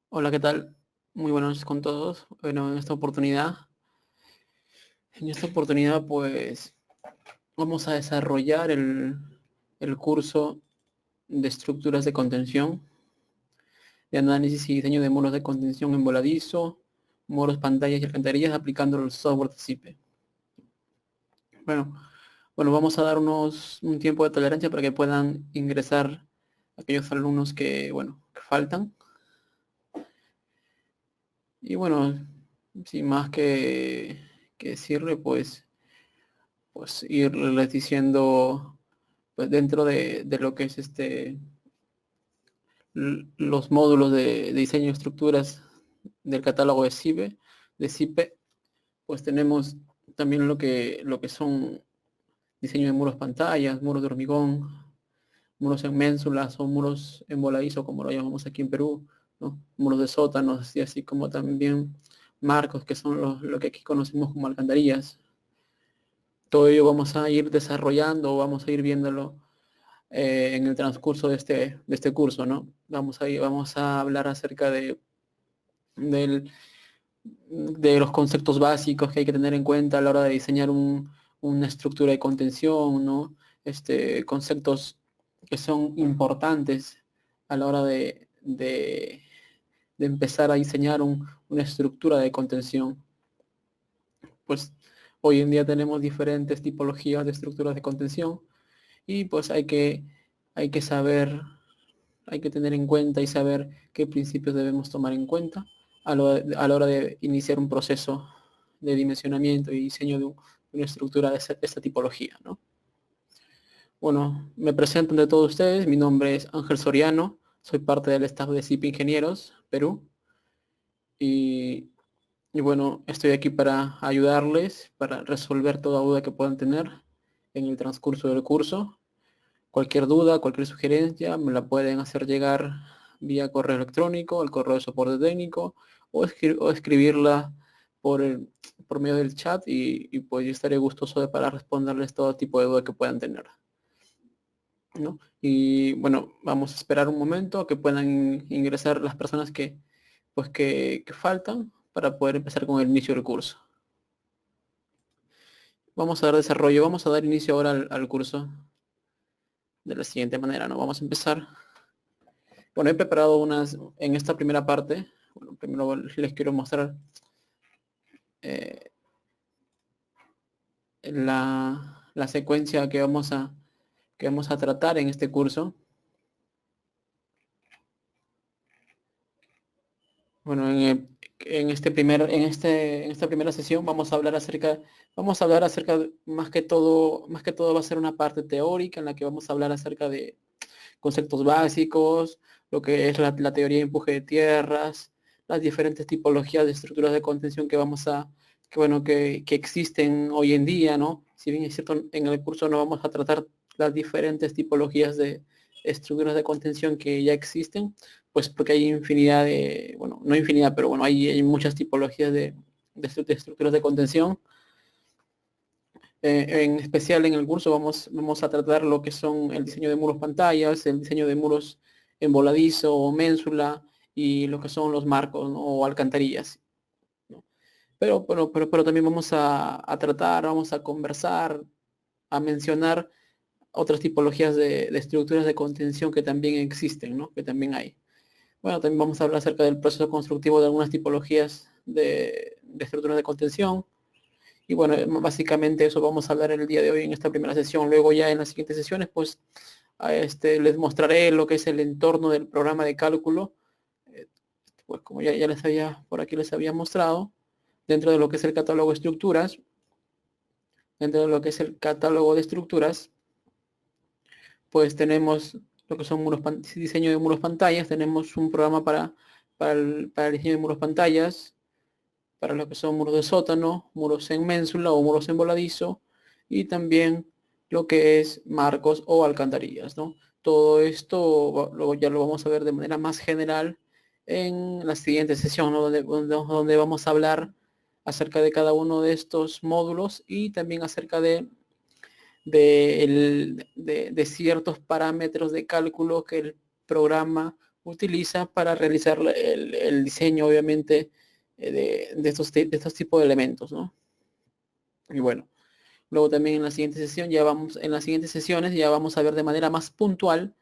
Hola, ¿qué tal? Muy buenas noches con todos. Bueno, en esta oportunidad, pues vamos a desarrollar el curso de estructuras de contención, de análisis y diseño de muros de contención en voladizo, muros, pantallas y alcantarillas aplicando el software de CIPE. Bueno, bueno, vamos a dar un tiempo de tolerancia para que puedan ingresar aquellos alumnos que faltan. Y bueno, sin más que decirle, pues irles diciendo, pues dentro de lo que es los módulos de diseño de estructuras del catálogo de CIPE, pues tenemos también lo que son diseño de muros pantallas, muros de hormigón, muros en ménsulas o muros en voladizo, como lo llamamos aquí en Perú, ¿no? Muros de sótanos y así como también marcos, que son lo que aquí conocemos como alcantarillas. Todo ello vamos a ir desarrollando, vamos a ir viéndolo en el transcurso de este curso, ¿no? Vamos a hablar acerca del- de los conceptos básicos que hay que tener en cuenta a la hora de diseñar una estructura de contención, ¿no? Conceptos que son importantes a la hora de empezar a diseñar una estructura de contención. Pues hoy en día tenemos diferentes tipologías de estructuras de contención y pues hay que saber, hay que tener en cuenta y saber qué principios debemos tomar en cuenta a la hora de iniciar un proceso de dimensionamiento y diseño de una estructura de esta tipología, ¿no? Bueno, me presento ante todos ustedes, mi nombre es Ángel Soriano, soy parte del staff de CIP Ingenieros, Perú, y, y bueno, estoy aquí para ayudarles, para resolver toda duda que puedan tener en el transcurso del curso. Cualquier duda, cualquier sugerencia, me la pueden hacer llegar vía correo electrónico, al correo de soporte técnico, o escribirla por medio del chat y pues yo estaré gustoso para responderles todo tipo de duda que puedan tener, ¿no? Y bueno, vamos a esperar un momento a que puedan ingresar las personas que faltan para poder empezar con el inicio del curso. Vamos a dar inicio ahora al curso de la siguiente manera, ¿no? Vamos a empezar. Bueno, he preparado en esta primera parte. Bueno, primero les quiero mostrar eh, la secuencia que vamos a tratar en este curso. Bueno, en esta primera sesión vamos a hablar acerca más que todo va a ser una parte teórica en la que vamos a hablar acerca de conceptos básicos, lo que es la teoría de empuje de tierras, las diferentes tipologías de estructuras de contención que existen hoy en día, ¿no? Si bien es cierto, en el curso no vamos a tratar las diferentes tipologías de estructuras de contención que ya existen, pues porque hay infinidad bueno, no infinidad, pero bueno, hay muchas tipologías de estructuras de contención. En especial en el curso vamos a tratar lo que son el diseño de muros pantallas, el diseño de muros en voladizo o ménsula y lo que son los marcos, ¿no? O alcantarillas, ¿no? Pero también vamos a conversar, a mencionar otras tipologías de estructuras de contención que también existen, ¿no? Que también hay. Bueno, también vamos a hablar acerca del proceso constructivo de algunas tipologías de estructuras de contención. Y bueno, básicamente eso vamos a hablar el día de hoy en esta primera sesión. Luego ya en las siguientes sesiones, pues les mostraré lo que es el entorno del programa de cálculo. Eh, pues como por aquí les había mostrado, dentro de lo que es el catálogo de estructuras, dentro de lo que es el catálogo de estructuras, pues tenemos lo que son diseño de muros pantallas, tenemos un programa para el diseño de muros pantallas, para lo que son muros de sótano, muros en ménsula o muros en voladizo, y también lo que es marcos o alcantarillas, ¿no? Todo esto luego ya lo vamos a ver de manera más general en la siguiente sesión, ¿no? Donde vamos a hablar acerca de cada uno de estos módulos y también acerca de ciertos parámetros de cálculo que el programa utiliza para realizar el diseño, obviamente, de estos tipos de elementos, ¿no? Y bueno, luego también en la siguiente sesión en las siguientes sesiones ya vamos a ver de manera más puntual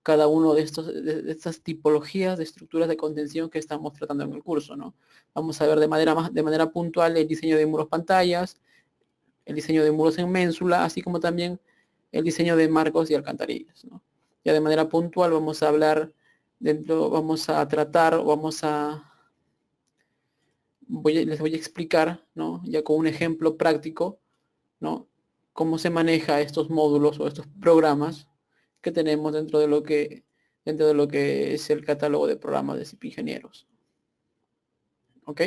cada uno de estas tipologías de estructuras de contención que estamos tratando en el curso, ¿no? Vamos a ver de manera puntual el diseño de muros pantallas, el diseño de muros en ménsula, así como también el diseño de marcos y alcantarillas, ¿no? Ya de manera puntual vamos a hablar vamos a tratar, les voy a explicar, ¿no? Ya con un ejemplo práctico, ¿no? Cómo se maneja estos módulos o estos programas que tenemos dentro de lo que es el catálogo de programas de CIP Ingenieros. ¿Ok?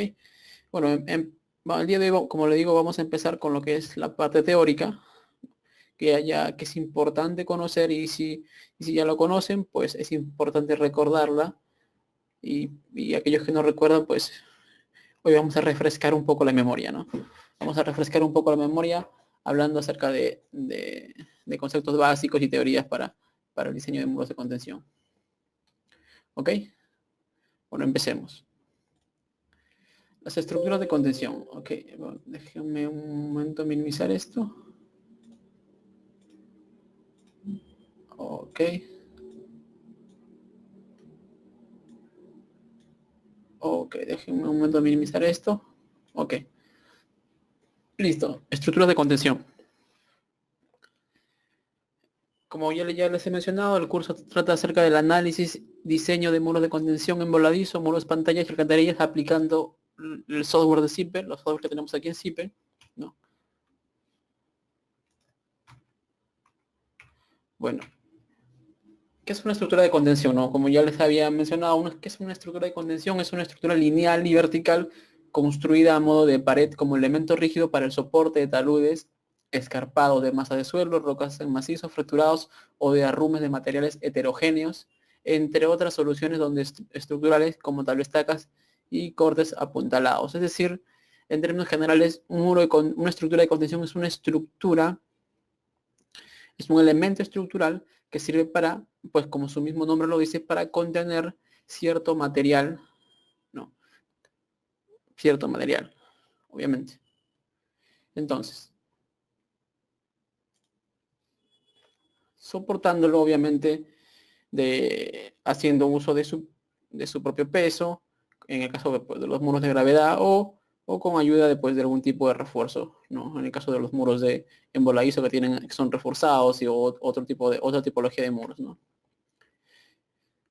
Bueno, el día de hoy, como le digo, vamos a empezar con lo que es la parte teórica, que es importante conocer y si ya lo conocen, pues es importante recordarla y aquellos que no recuerdan, pues hoy vamos a refrescar un poco la memoria, ¿no? Vamos a refrescar un poco la memoria hablando acerca de conceptos básicos y teorías para el diseño de muros de contención. ¿Ok? Bueno, empecemos. Las estructuras de contención. Ok, bueno, déjenme un momento minimizar esto. Ok. Ok, déjenme un momento minimizar esto. Ok. Listo. Estructuras de contención. Como ya les he mencionado, el curso trata acerca del análisis, diseño de muros de contención en voladizo, muros, pantallas y alcantarillas aplicando el software de Zypper, los software que tenemos aquí en Zypper, ¿no? Bueno, ¿qué es una estructura de contención? ¿No? Como ya les había mencionado, ¿qué es una estructura de contención? Es una estructura lineal y vertical construida a modo de pared como elemento rígido para el soporte de taludes escarpados de masa de suelo, rocas en macizos fracturados o de arrumes de materiales heterogéneos, entre otras soluciones donde estructurales como tablestacas y cortes apuntalados. Es decir, en términos generales, una estructura de contención es un elemento estructural que sirve para, pues como su mismo nombre lo dice, para contener cierto material, ¿no? Cierto material, obviamente. Entonces, soportándolo obviamente haciendo uso de su propio peso, en el caso de los muros de gravedad o con ayuda de algún tipo de refuerzo, ¿no? En el caso de los muros de emboladizo que son reforzados y otra tipología de muros, ¿no?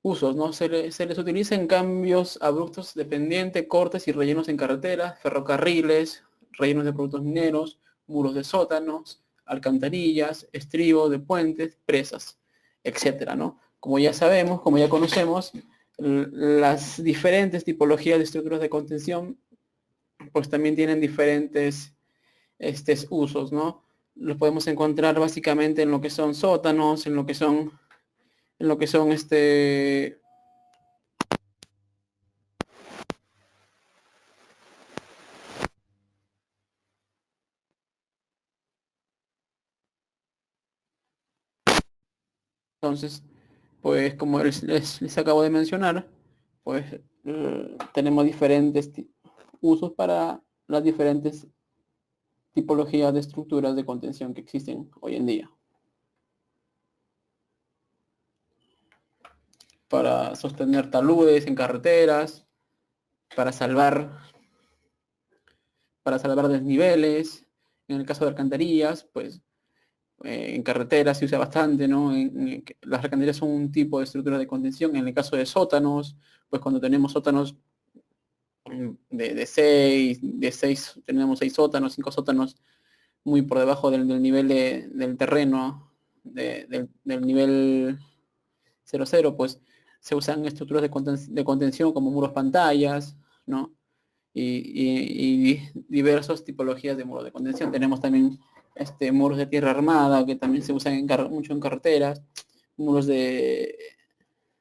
Usos, ¿no? Se les utiliza en cambios abruptos de pendiente, cortes y rellenos en carreteras, ferrocarriles, rellenos de productos mineros, muros de sótanos, alcantarillas, estribos de puentes, presas, etcétera, ¿no? Como ya sabemos, como ya conocemos, las diferentes tipologías de estructuras de contención, pues también tienen diferentes usos, ¿no? Los podemos encontrar básicamente en lo que son sótanos, en lo que son entonces, pues como les acabo de mencionar, pues tenemos diferentes usos para las diferentes tipologías de estructuras de contención que existen hoy en día. Para sostener taludes en carreteras, para salvar, para salvar desniveles, en el caso de alcantarillas, pues en carreteras se usa bastante, ¿no? Las alcantarillas son un tipo de estructura de contención. En el caso de sótanos, pues cuando tenemos sótanos de seis, tenemos 6 sótanos, 5 sótanos muy por debajo del nivel del terreno, del nivel 0,0, pues se usan estructuras de contención como muros pantallas, ¿no? Y diversas tipologías de muros de contención. Tenemos también muros de tierra armada que también se usan mucho en carreteras, muros de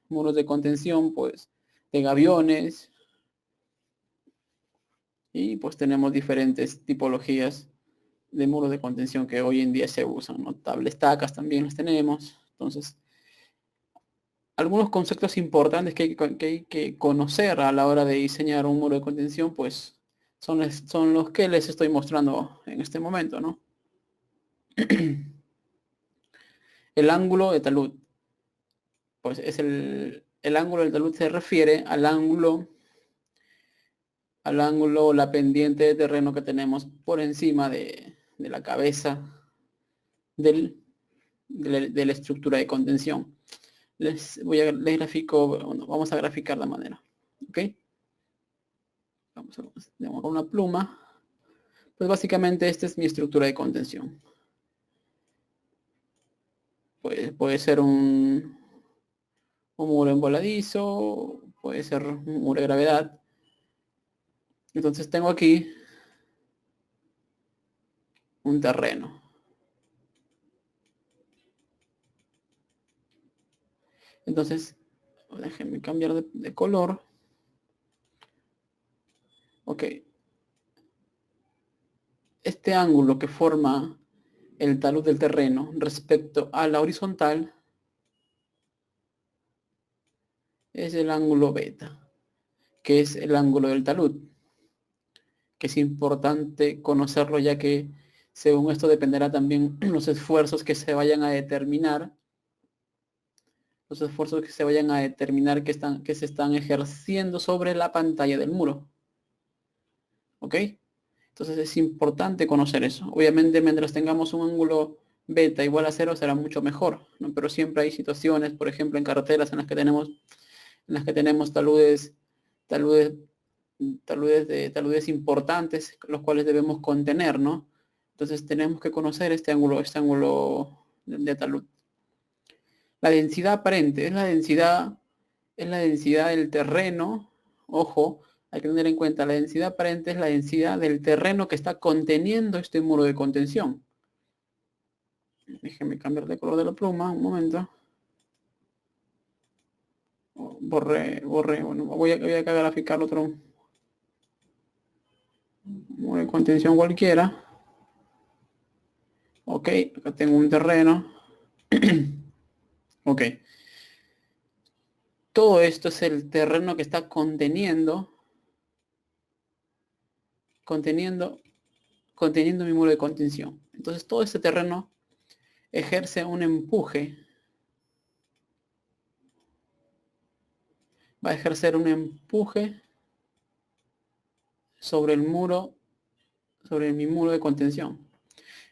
muros de contención, pues de gaviones, y pues tenemos diferentes tipologías de muros de contención que hoy en día se usan, ¿no? Tablestacas también las tenemos. Entonces, algunos conceptos importantes que hay que conocer a la hora de diseñar un muro de contención, pues son los que les estoy mostrando en este momento, ¿no? El ángulo de talud. Pues es el ángulo del talud se refiere al ángulo, la pendiente de terreno que tenemos por encima de la cabeza de la estructura de contención. Les grafico, bueno, vamos a graficar la manera. ¿Ok? Vamos a una pluma. Pues básicamente esta es mi estructura de contención. Puede ser un muro envoladizo, puede ser un muro de gravedad. Entonces tengo aquí un terreno. Entonces, déjenme cambiar de color. Ok. Este ángulo que forma el talud del terreno respecto a la horizontal es el ángulo beta, que es el ángulo del talud, que es importante conocerlo ya que según esto dependerá también los esfuerzos que se vayan a determinar, que se están ejerciendo sobre la pantalla del muro. ¿Ok? Entonces es importante conocer eso. Obviamente mientras tengamos un ángulo beta igual a 0 será mucho mejor, ¿no? Pero siempre hay situaciones, por ejemplo en carreteras en las que tenemos taludes importantes, los cuales debemos contener, ¿no? Entonces tenemos que conocer este ángulo de talud. La densidad aparente es la densidad del terreno. Ojo, hay que tener en cuenta, la densidad aparente es la densidad del terreno que está conteniendo este muro de contención. Déjenme cambiar de color de la pluma, un momento. Borré, bueno, voy a graficar otro muro de contención cualquiera. Ok, acá tengo un terreno. Ok. Todo esto es el terreno que está conteniendo mi muro de contención. Entonces todo este terreno ejerce un empuje. Va a ejercer un empuje sobre el muro, sobre mi muro de contención.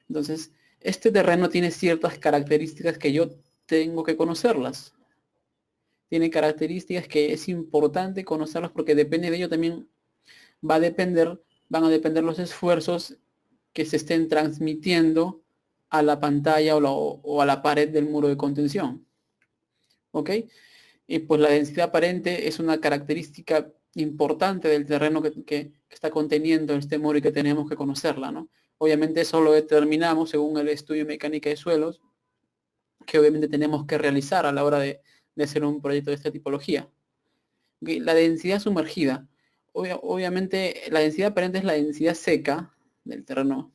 Entonces, este terreno tiene ciertas características que yo tengo que conocerlas. Tiene características que es importante conocerlas porque depende de ello también van a depender los esfuerzos que se estén transmitiendo a la pantalla o a la pared del muro de contención. ¿Ok? Y pues la densidad aparente es una característica importante del terreno que está conteniendo este muro y que tenemos que conocerla, ¿no? Obviamente eso lo determinamos según el estudio de mecánica de suelos, que obviamente tenemos que realizar a la hora de hacer un proyecto de esta tipología. La densidad sumergida. Obviamente la densidad aparente es la densidad seca del terreno.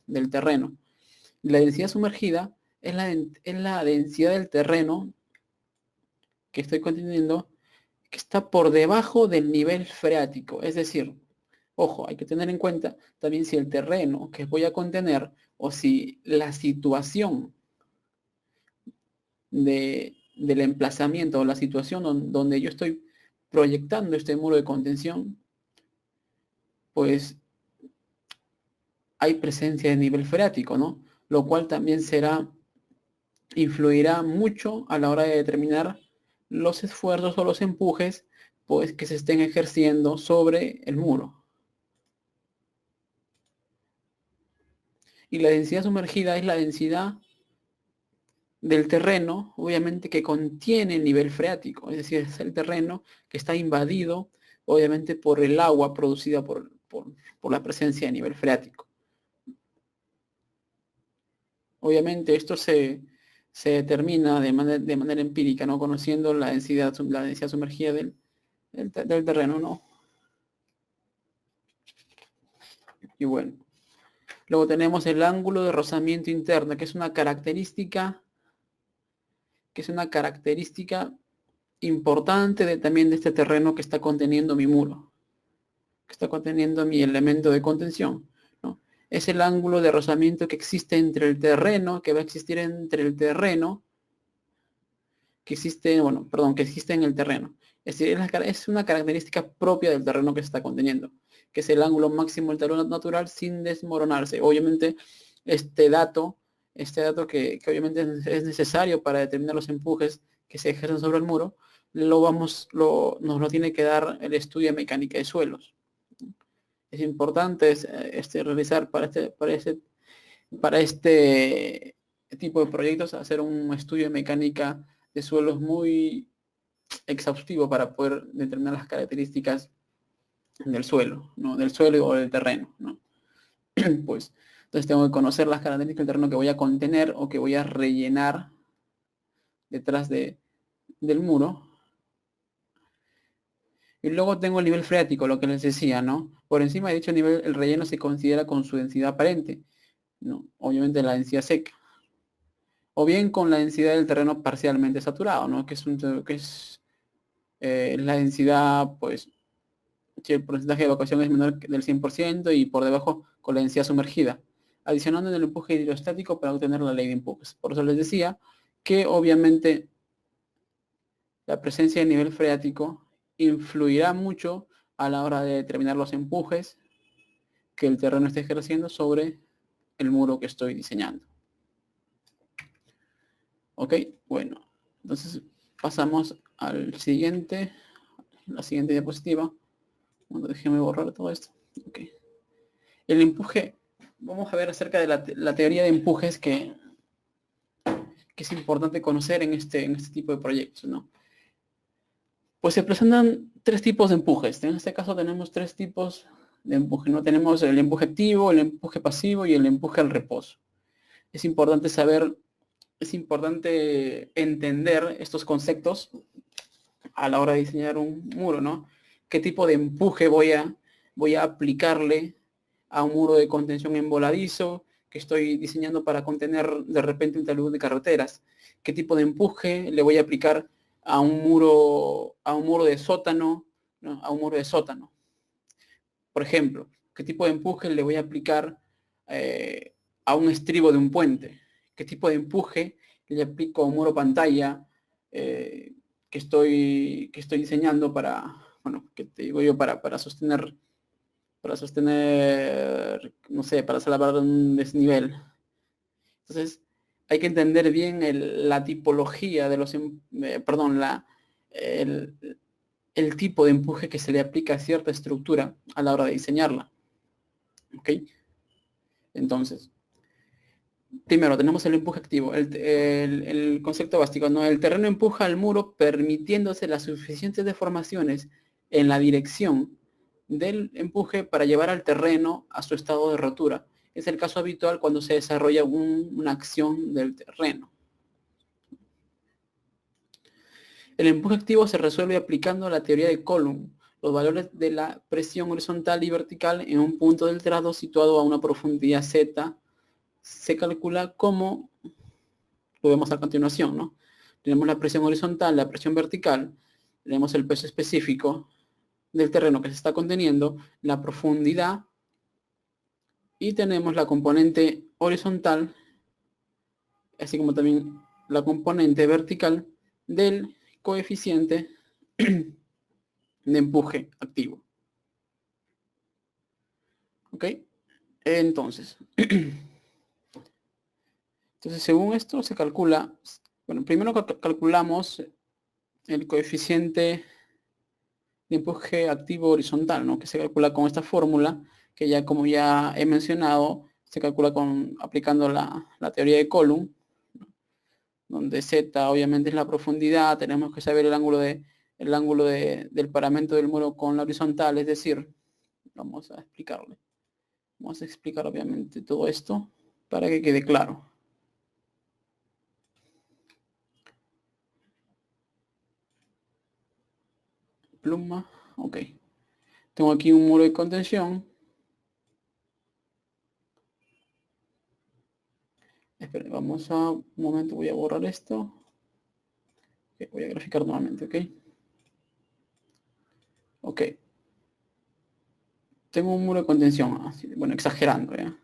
La densidad sumergida es la densidad del terreno que estoy conteniendo que está por debajo del nivel freático. Es decir, ojo, hay que tener en cuenta también si el terreno que voy a contener o si la situación del emplazamiento o la situación donde yo estoy proyectando este muro de contención, pues hay presencia de nivel freático, ¿no? Lo cual también influirá mucho a la hora de determinar los esfuerzos o los empujes pues, que se estén ejerciendo sobre el muro. Y la densidad sumergida es la densidad del terreno, obviamente, que contiene el nivel freático, es decir, es el terreno que está invadido, obviamente, por el agua producida por la presencia de nivel freático. Obviamente, esto se determina de manera empírica, ¿no? Conociendo la densidad sumergida del terreno, ¿no? Y bueno, luego tenemos el ángulo de rozamiento interno, que es una característica importante también de este terreno que está conteniendo mi muro, que está conteniendo mi elemento de contención, ¿no? Es el ángulo de rozamiento que existe entre el terreno, que va a existir entre el terreno, que existe, bueno, perdón, que existe en el terreno. Es decir, es una característica propia del terreno que se está conteniendo, que es el ángulo máximo del terreno natural sin desmoronarse. Obviamente, este dato que obviamente es necesario para determinar los empujes que se ejercen sobre el muro, nos lo tiene que dar el estudio de mecánica de suelos. Es importante realizar para este tipo de proyectos, hacer un estudio de mecánica de suelos muy exhaustivo para poder determinar las características del suelo, ¿no? Del suelo o del terreno, ¿no? Pues, entonces tengo que conocer las características del terreno que voy a contener o que voy a rellenar detrás del muro. Y luego tengo el nivel freático, lo que les decía, ¿no? Por encima de dicho nivel, el relleno se considera con su densidad aparente, ¿no? Obviamente la densidad seca. O bien con la densidad del terreno parcialmente saturado, ¿no? Que es la densidad, pues, si el porcentaje de evacuación es menor del 100% y por debajo con la densidad sumergida, adicionando en el empuje hidrostático para obtener la ley de empujes. Por eso les decía que obviamente la presencia de nivel freático influirá mucho a la hora de determinar los empujes que el terreno esté ejerciendo sobre el muro que estoy diseñando. Ok, bueno, entonces pasamos al siguiente, la siguiente diapositiva. Bueno, déjeme borrar todo esto. Okay. El empuje, vamos a ver acerca de la teoría de empujes que es importante conocer en este tipo de proyectos, ¿no? Pues se presentan tres tipos de empujes. En este caso tenemos tres tipos de empuje, ¿no? Tenemos el empuje activo, el empuje pasivo y el empuje al reposo. Es importante saber, es importante entender estos conceptos a la hora de diseñar un muro, ¿no? ¿Qué tipo de empuje voy a aplicarle a un muro de contención en voladizo que estoy diseñando para contener de repente un talud de carreteras? ¿Qué tipo de empuje le voy a aplicar a un muro de sótano, ¿no? A un muro de sótano? Por ejemplo, ¿qué tipo de empuje le voy a aplicar a un estribo de un puente? ¿Qué tipo de empuje le aplico a un muro pantalla que estoy diseñando para, bueno, que te digo yo, para sostener, no sé, para salvar un desnivel? Entonces, hay que entender bien la tipología de los, perdón, el tipo de empuje que se le aplica a cierta estructura a la hora de diseñarla. ¿Ok? Entonces, primero tenemos el empuje activo, el concepto básico, ¿no? El terreno empuja al muro permitiéndose las suficientes deformaciones en la dirección del empuje para llevar al terreno a su estado de rotura. Es el caso habitual cuando se desarrolla una acción del terreno. El empuje activo se resuelve aplicando la teoría de Coulomb, los valores de la presión horizontal y vertical en un punto del trado situado a una profundidad z se calcula como lo vemos a continuación, ¿no? Tenemos la presión horizontal, la presión vertical, tenemos el peso específico del terreno que se está conteniendo, la profundidad y tenemos la componente horizontal, así como también la componente vertical del coeficiente de empuje activo. ¿Ok? Entonces, según esto se calcula, bueno, primero calculamos el coeficiente de empuje activo horizontal, ¿no? Que se calcula con esta fórmula, que ya como ya he mencionado, se calcula aplicando la teoría de Coulomb, ¿no? Donde Z obviamente es la profundidad, tenemos que saber el ángulo del paramento del muro con la horizontal, es decir, vamos a explicarle. Vamos a explicar obviamente todo esto para que quede claro. Pluma, ok. Tengo aquí un muro de contención. Esperen, vamos a un momento, voy a borrar esto. Okay, voy a graficar nuevamente, ok. Ok. Tengo un muro de contención, así, bueno, exagerando, ¿ya?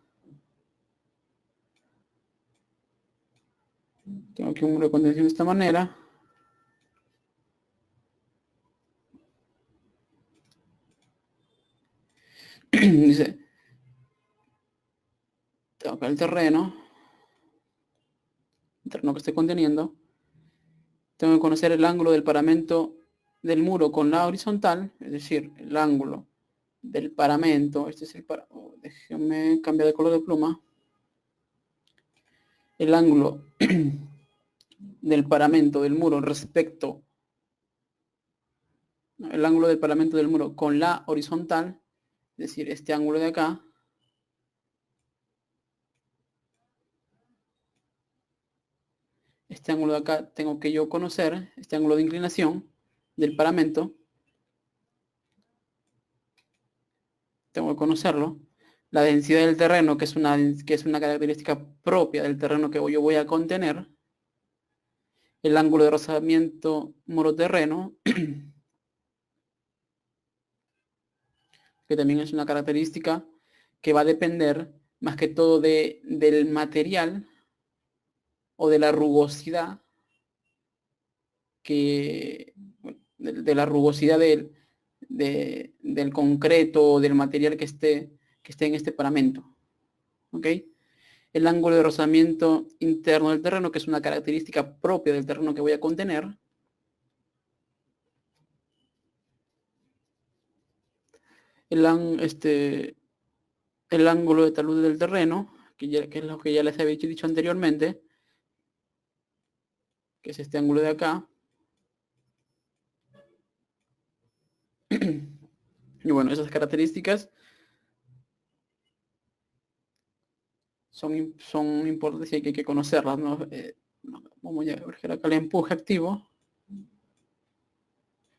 Tengo aquí un muro de contención de esta manera. Dice, tengo acá el terreno que estoy conteniendo. Tengo que conocer el ángulo del paramento del muro con la horizontal, es decir, el ángulo del paramento. Este es el déjenme cambiar de color de pluma. El ángulo del paramento del muro respecto, ¿no?, el ángulo del paramento del muro con la horizontal, es decir, este ángulo de acá. Este ángulo de acá tengo que yo conocer, este ángulo de inclinación del paramento. Tengo que conocerlo. La densidad del terreno, que es una característica propia del terreno que yo voy a contener. El ángulo de rozamiento muro-terreno, que también es una característica que va a depender más que todo del material o de la rugosidad de la rugosidad del concreto o del material que esté en este paramento. ¿Ok? El ángulo de rozamiento interno del terreno, que es una característica propia del terreno que voy a contener. El ángulo de talud del terreno, que es lo que ya les había dicho anteriormente, que es este ángulo de acá. Y bueno, esas características son importantes y hay que conocerlas, ¿no? Vamos a ver acá el empuje activo.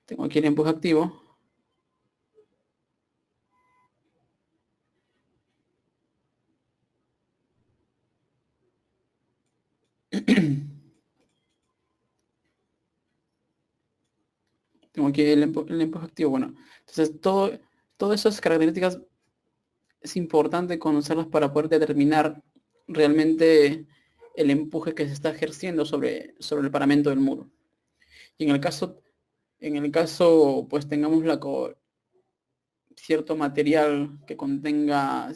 Tengo aquí el empuje activo. Tengo aquí el empuje activo. Bueno, entonces todas esas características es importante conocerlas para poder determinar realmente el empuje que se está ejerciendo sobre el paramento del muro. Y en el caso pues tengamos cierto material que contenga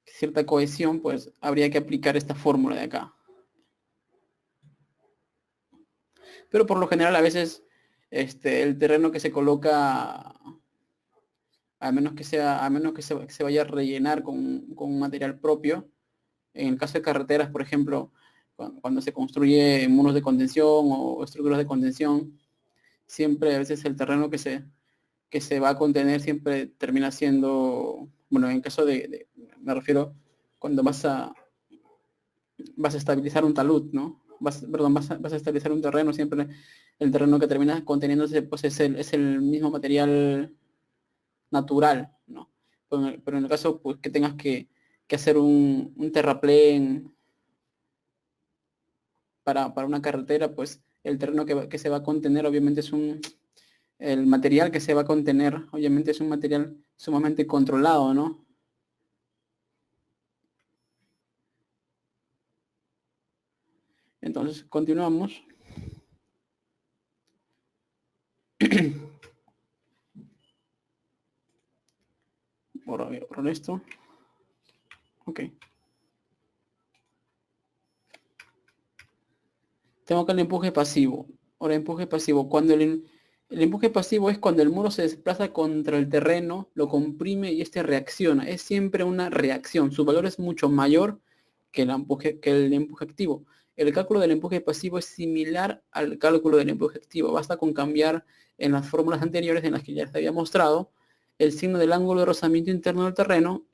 cierta cohesión, pues habría que aplicar esta fórmula de acá. Pero por lo general a veces el terreno que se coloca, a menos que se vaya a rellenar con un material propio, en el caso de carreteras, por ejemplo, cuando se construye muros de contención o estructuras de contención, siempre a veces el terreno que se va a contener siempre termina siendo, bueno, en caso me refiero cuando vas a estabilizar un talud, ¿no? Perdón, vas a estabilizar un terreno, siempre el terreno que termina conteniéndose pues es el mismo material natural, ¿no? Pero en el caso pues, que tengas que hacer un terraplén para una carretera, pues el terreno que se va a contener obviamente el material que se va a contener obviamente es un material sumamente controlado, ¿no? Entonces continuamos. Por esto. Ok. Tengo acá el empuje pasivo. Ahora, empuje pasivo. El empuje pasivo es cuando el muro se desplaza contra el terreno, lo comprime y este reacciona. Es siempre una reacción. Su valor es mucho mayor que el empuje activo. El cálculo del empuje pasivo es similar al cálculo del empuje activo. Basta con cambiar en las fórmulas anteriores en las que ya les había mostrado el signo del ángulo de rozamiento interno del terreno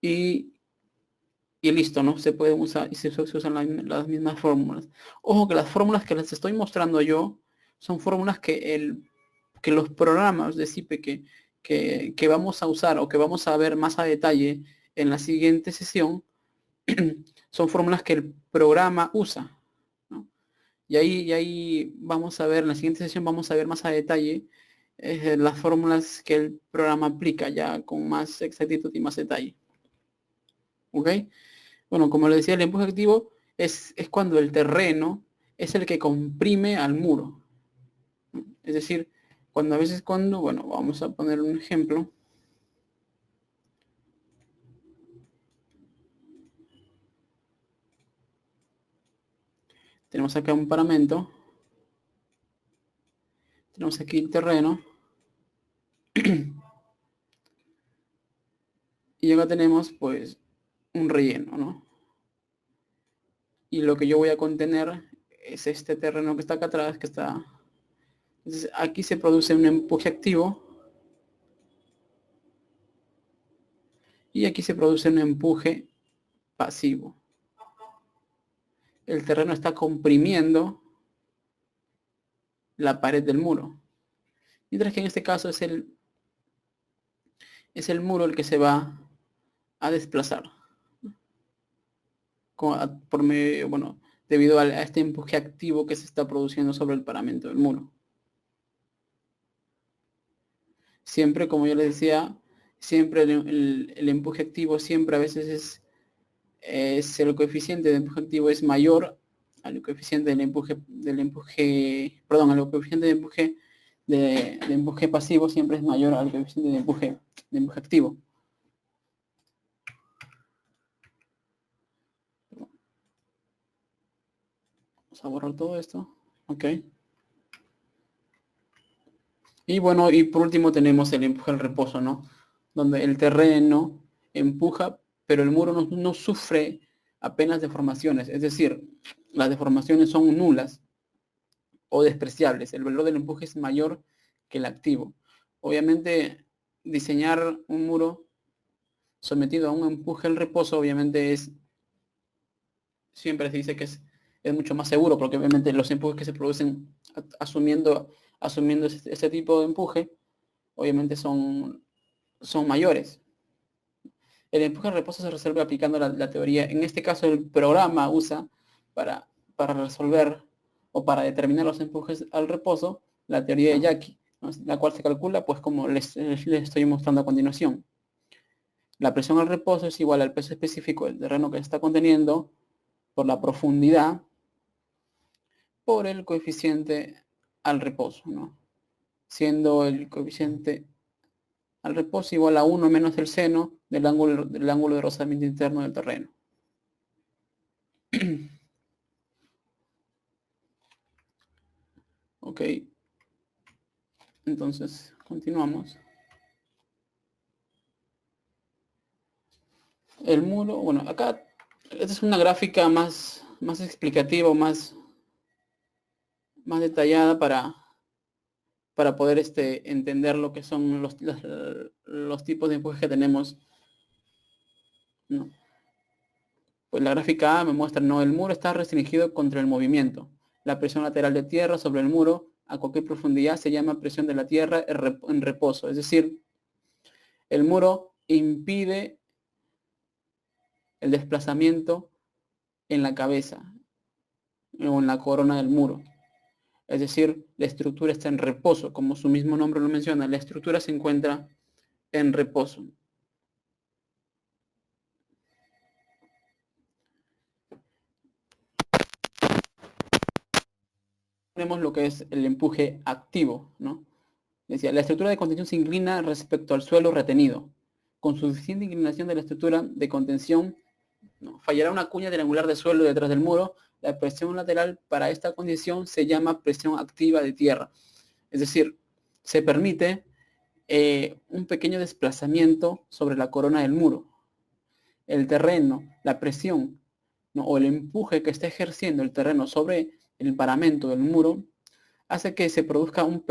y listo, ¿no? Se pueden usar y se usan las mismas fórmulas. Ojo que las fórmulas que les estoy mostrando yo son fórmulas que los programas de CIPE que vamos a usar o que vamos a ver más a detalle en la siguiente sesión son fórmulas que el programa usa, ¿no? Y ahí vamos a ver, en la siguiente sesión vamos a ver más a detalle las fórmulas que el programa aplica ya con más exactitud y más detalle. ¿Ok? Bueno, como le decía, el empuje activo es cuando el terreno es el que comprime al muro. Es decir, cuando a veces bueno, vamos a poner un ejemplo. Tenemos acá un paramento. Tenemos aquí el terreno. Y acá tenemos pues un relleno, ¿no? Y lo que yo voy a contener es este terreno que está acá atrás, que está... Entonces aquí se produce un empuje activo y aquí se produce un empuje pasivo. El terreno está comprimiendo la pared del muro. Mientras que en este caso es el muro el que se va a desplazar. Por medio, bueno, debido a este empuje activo que se está produciendo sobre el paramento del muro. Siempre, como yo les decía, siempre el empuje activo siempre a veces es el coeficiente de empuje activo es mayor al coeficiente perdón, al coeficiente de empuje pasivo siempre es mayor al coeficiente de empuje activo. Vamos a borrar todo esto. Ok. Y bueno, y por último tenemos el empuje al reposo, ¿no? Donde el terreno empuja, pero el muro no sufre apenas deformaciones. Es decir, las deformaciones son nulas o despreciables. El valor del empuje es mayor que el activo. Obviamente, diseñar un muro sometido a un empuje al reposo, obviamente siempre se dice que es mucho más seguro, porque obviamente los empujes que se producen asumiendo ese tipo de empuje, obviamente son mayores. El empuje al reposo se resuelve aplicando la teoría. En este caso, el programa usa para resolver o para determinar los empujes al reposo la teoría de Jackie, ¿no? La cual se calcula, pues como les estoy mostrando a continuación. La presión al reposo es igual al peso específico del terreno que se está conteniendo por la profundidad por el coeficiente al reposo, ¿no? Siendo el coeficiente al reposo igual a 1 menos el seno del ángulo de rozamiento interno del terreno. Ok, entonces continuamos. El muro, bueno, acá esta es una gráfica más explicativa, más detallada para poder entender lo que son los tipos de empuje que tenemos, ¿no? Pues la gráfica A me muestra, no, el muro está restringido contra el movimiento. La presión lateral de tierra sobre el muro a cualquier profundidad se llama presión de la tierra en reposo. Es decir, el muro impide el desplazamiento en la cabeza o en la corona del muro. Es decir, la estructura está en reposo, como su mismo nombre lo menciona, la estructura se encuentra en reposo. Tenemos lo que es el empuje activo, ¿no? Decía, la estructura de contención se inclina respecto al suelo retenido. Con suficiente inclinación de la estructura de contención, ¿no?, fallará una cuña triangular de suelo detrás del muro. La presión lateral para esta condición se llama presión activa de tierra. Es decir, se permite un pequeño desplazamiento sobre la corona del muro. El terreno, la presión, ¿no?, o el empuje que está ejerciendo el terreno sobre el paramento del muro hace que se produzca un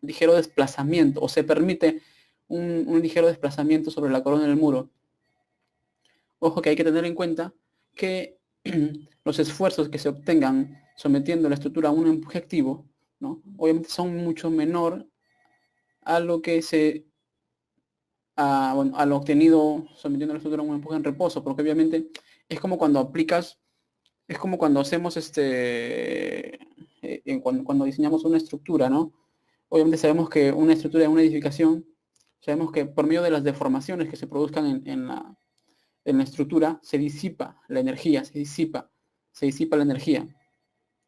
ligero desplazamiento, o se permite un ligero desplazamiento sobre la corona del muro. Ojo que hay que tener en cuenta que los esfuerzos que se obtengan sometiendo la estructura a un empuje activo, ¿no?, obviamente son mucho menor a lo que a lo obtenido sometiendo la estructura a un empuje en reposo, porque obviamente es como cuando aplicas Es como cuando hacemos cuando diseñamos una estructura, ¿no? Obviamente sabemos que una estructura de una edificación, sabemos que por medio de las deformaciones que se produzcan en la estructura, se disipa la energía, se disipa la energía.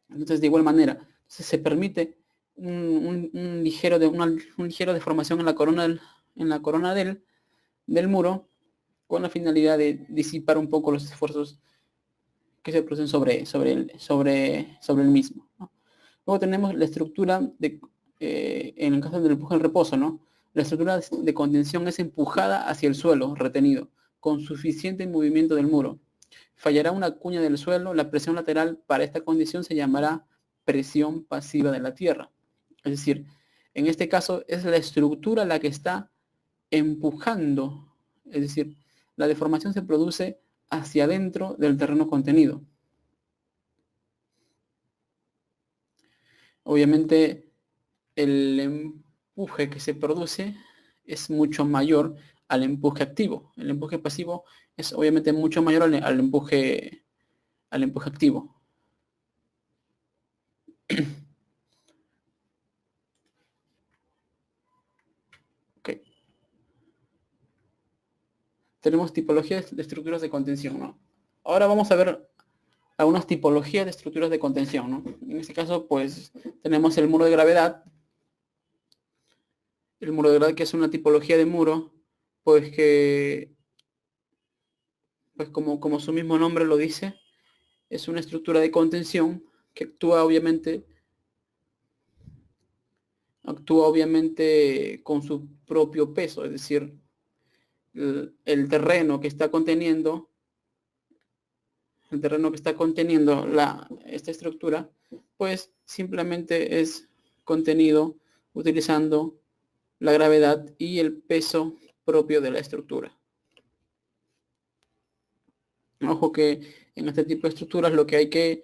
Entonces, de igual manera, se permite un ligero deformación en la corona del muro, con la finalidad de disipar un poco los esfuerzos que se producen sobre el mismo, ¿no? Luego tenemos la estructura en el caso del empuje al reposo, ¿no? La estructura de contención es empujada hacia el suelo, retenido, con suficiente movimiento del muro. Fallará una cuña del suelo, la presión lateral para esta condición se llamará presión pasiva de la tierra. Es decir, en este caso es la estructura la que está empujando, es decir, la deformación se produce hacia adentro del terreno contenido. Obviamente el empuje que se produce es mucho mayor al empuje activo. El empuje pasivo es obviamente mucho mayor al empuje activo. Okay. Tenemos tipologías de estructuras de contención, ¿no? Ahora vamos a ver algunas tipologías de estructuras de contención, ¿no? En este caso, pues, tenemos el muro de gravedad. El muro de gravedad, que es una tipología de muro, pues que, pues como su mismo nombre lo dice, es una estructura de contención que actúa obviamente con su propio peso, es decir, el terreno que está conteniendo, esta estructura, pues simplemente es contenido utilizando la gravedad y el peso propio de la estructura. Ojo que en este tipo de estructuras lo que hay que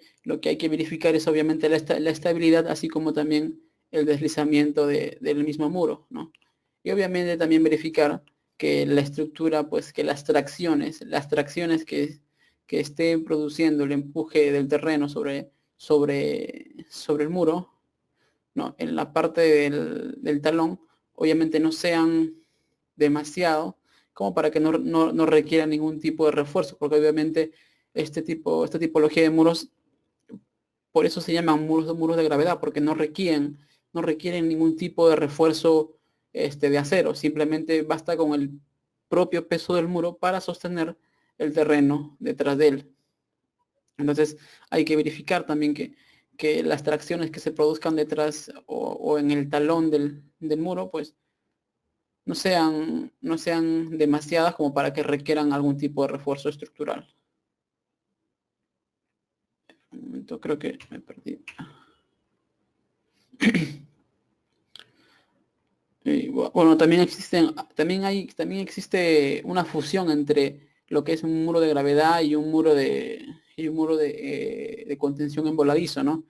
verificar es obviamente la estabilidad, así como también el deslizamiento del mismo muro, ¿no? Y obviamente también verificar que la estructura, pues que las tracciones que estén produciendo el empuje del terreno sobre el muro, ¿no? En la parte del talón, obviamente no sean demasiado como para que no requiera ningún tipo de refuerzo, porque obviamente esta tipología de muros, por eso se llaman muros de gravedad, porque no requieren ningún tipo de refuerzo de acero, simplemente basta con el propio peso del muro para sostener el terreno detrás de él. Entonces hay que verificar también que las tracciones que se produzcan detrás o en el talón del muro, pues no sean demasiadas como para que requieran algún tipo de refuerzo estructural. Un momento, creo que me perdí. Bueno, también existe una fusión entre lo que es un muro de gravedad y un muro de contención en voladizo, ¿no?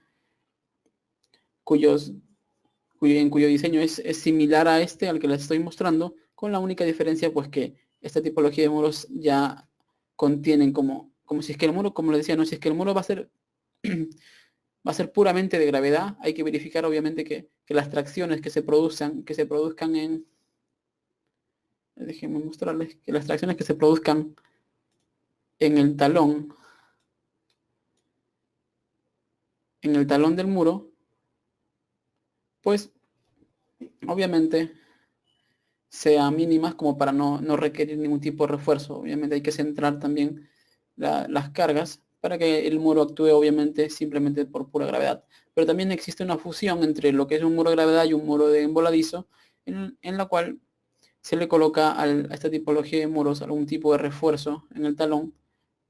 En cuyo diseño es similar a al que les estoy mostrando, con la única diferencia pues que esta tipología de muros ya contienen como si es que el muro, como les decía, no, si es que el muro va a ser puramente de gravedad, hay que verificar obviamente que las tracciones que se produzcan déjenme mostrarles, que las tracciones que se produzcan en el talón del muro, pues obviamente sean mínimas como para no requerir ningún tipo de refuerzo. Obviamente hay que centrar también las cargas para que el muro actúe obviamente simplemente por pura gravedad. Pero también existe una fusión entre lo que es un muro de gravedad y un muro de emboladizo, en la cual se le coloca a esta tipología de muros algún tipo de refuerzo en el talón,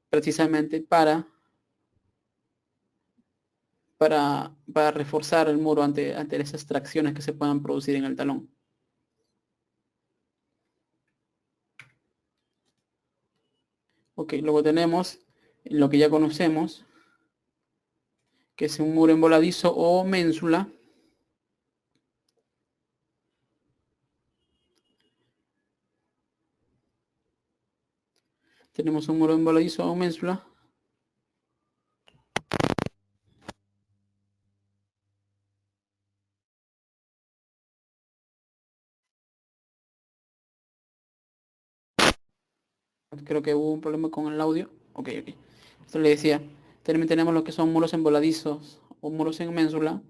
precisamente para reforzar el muro ante esas tracciones que se puedan producir en el talón. Ok, luego tenemos lo que ya conocemos, que es un muro envoladizo o ménsula. Tenemos un muro envoladizo o ménsula. Creo que hubo un problema con el audio. Ok. Esto le decía. También tenemos lo que son muros envoladizos o muros en ménsula.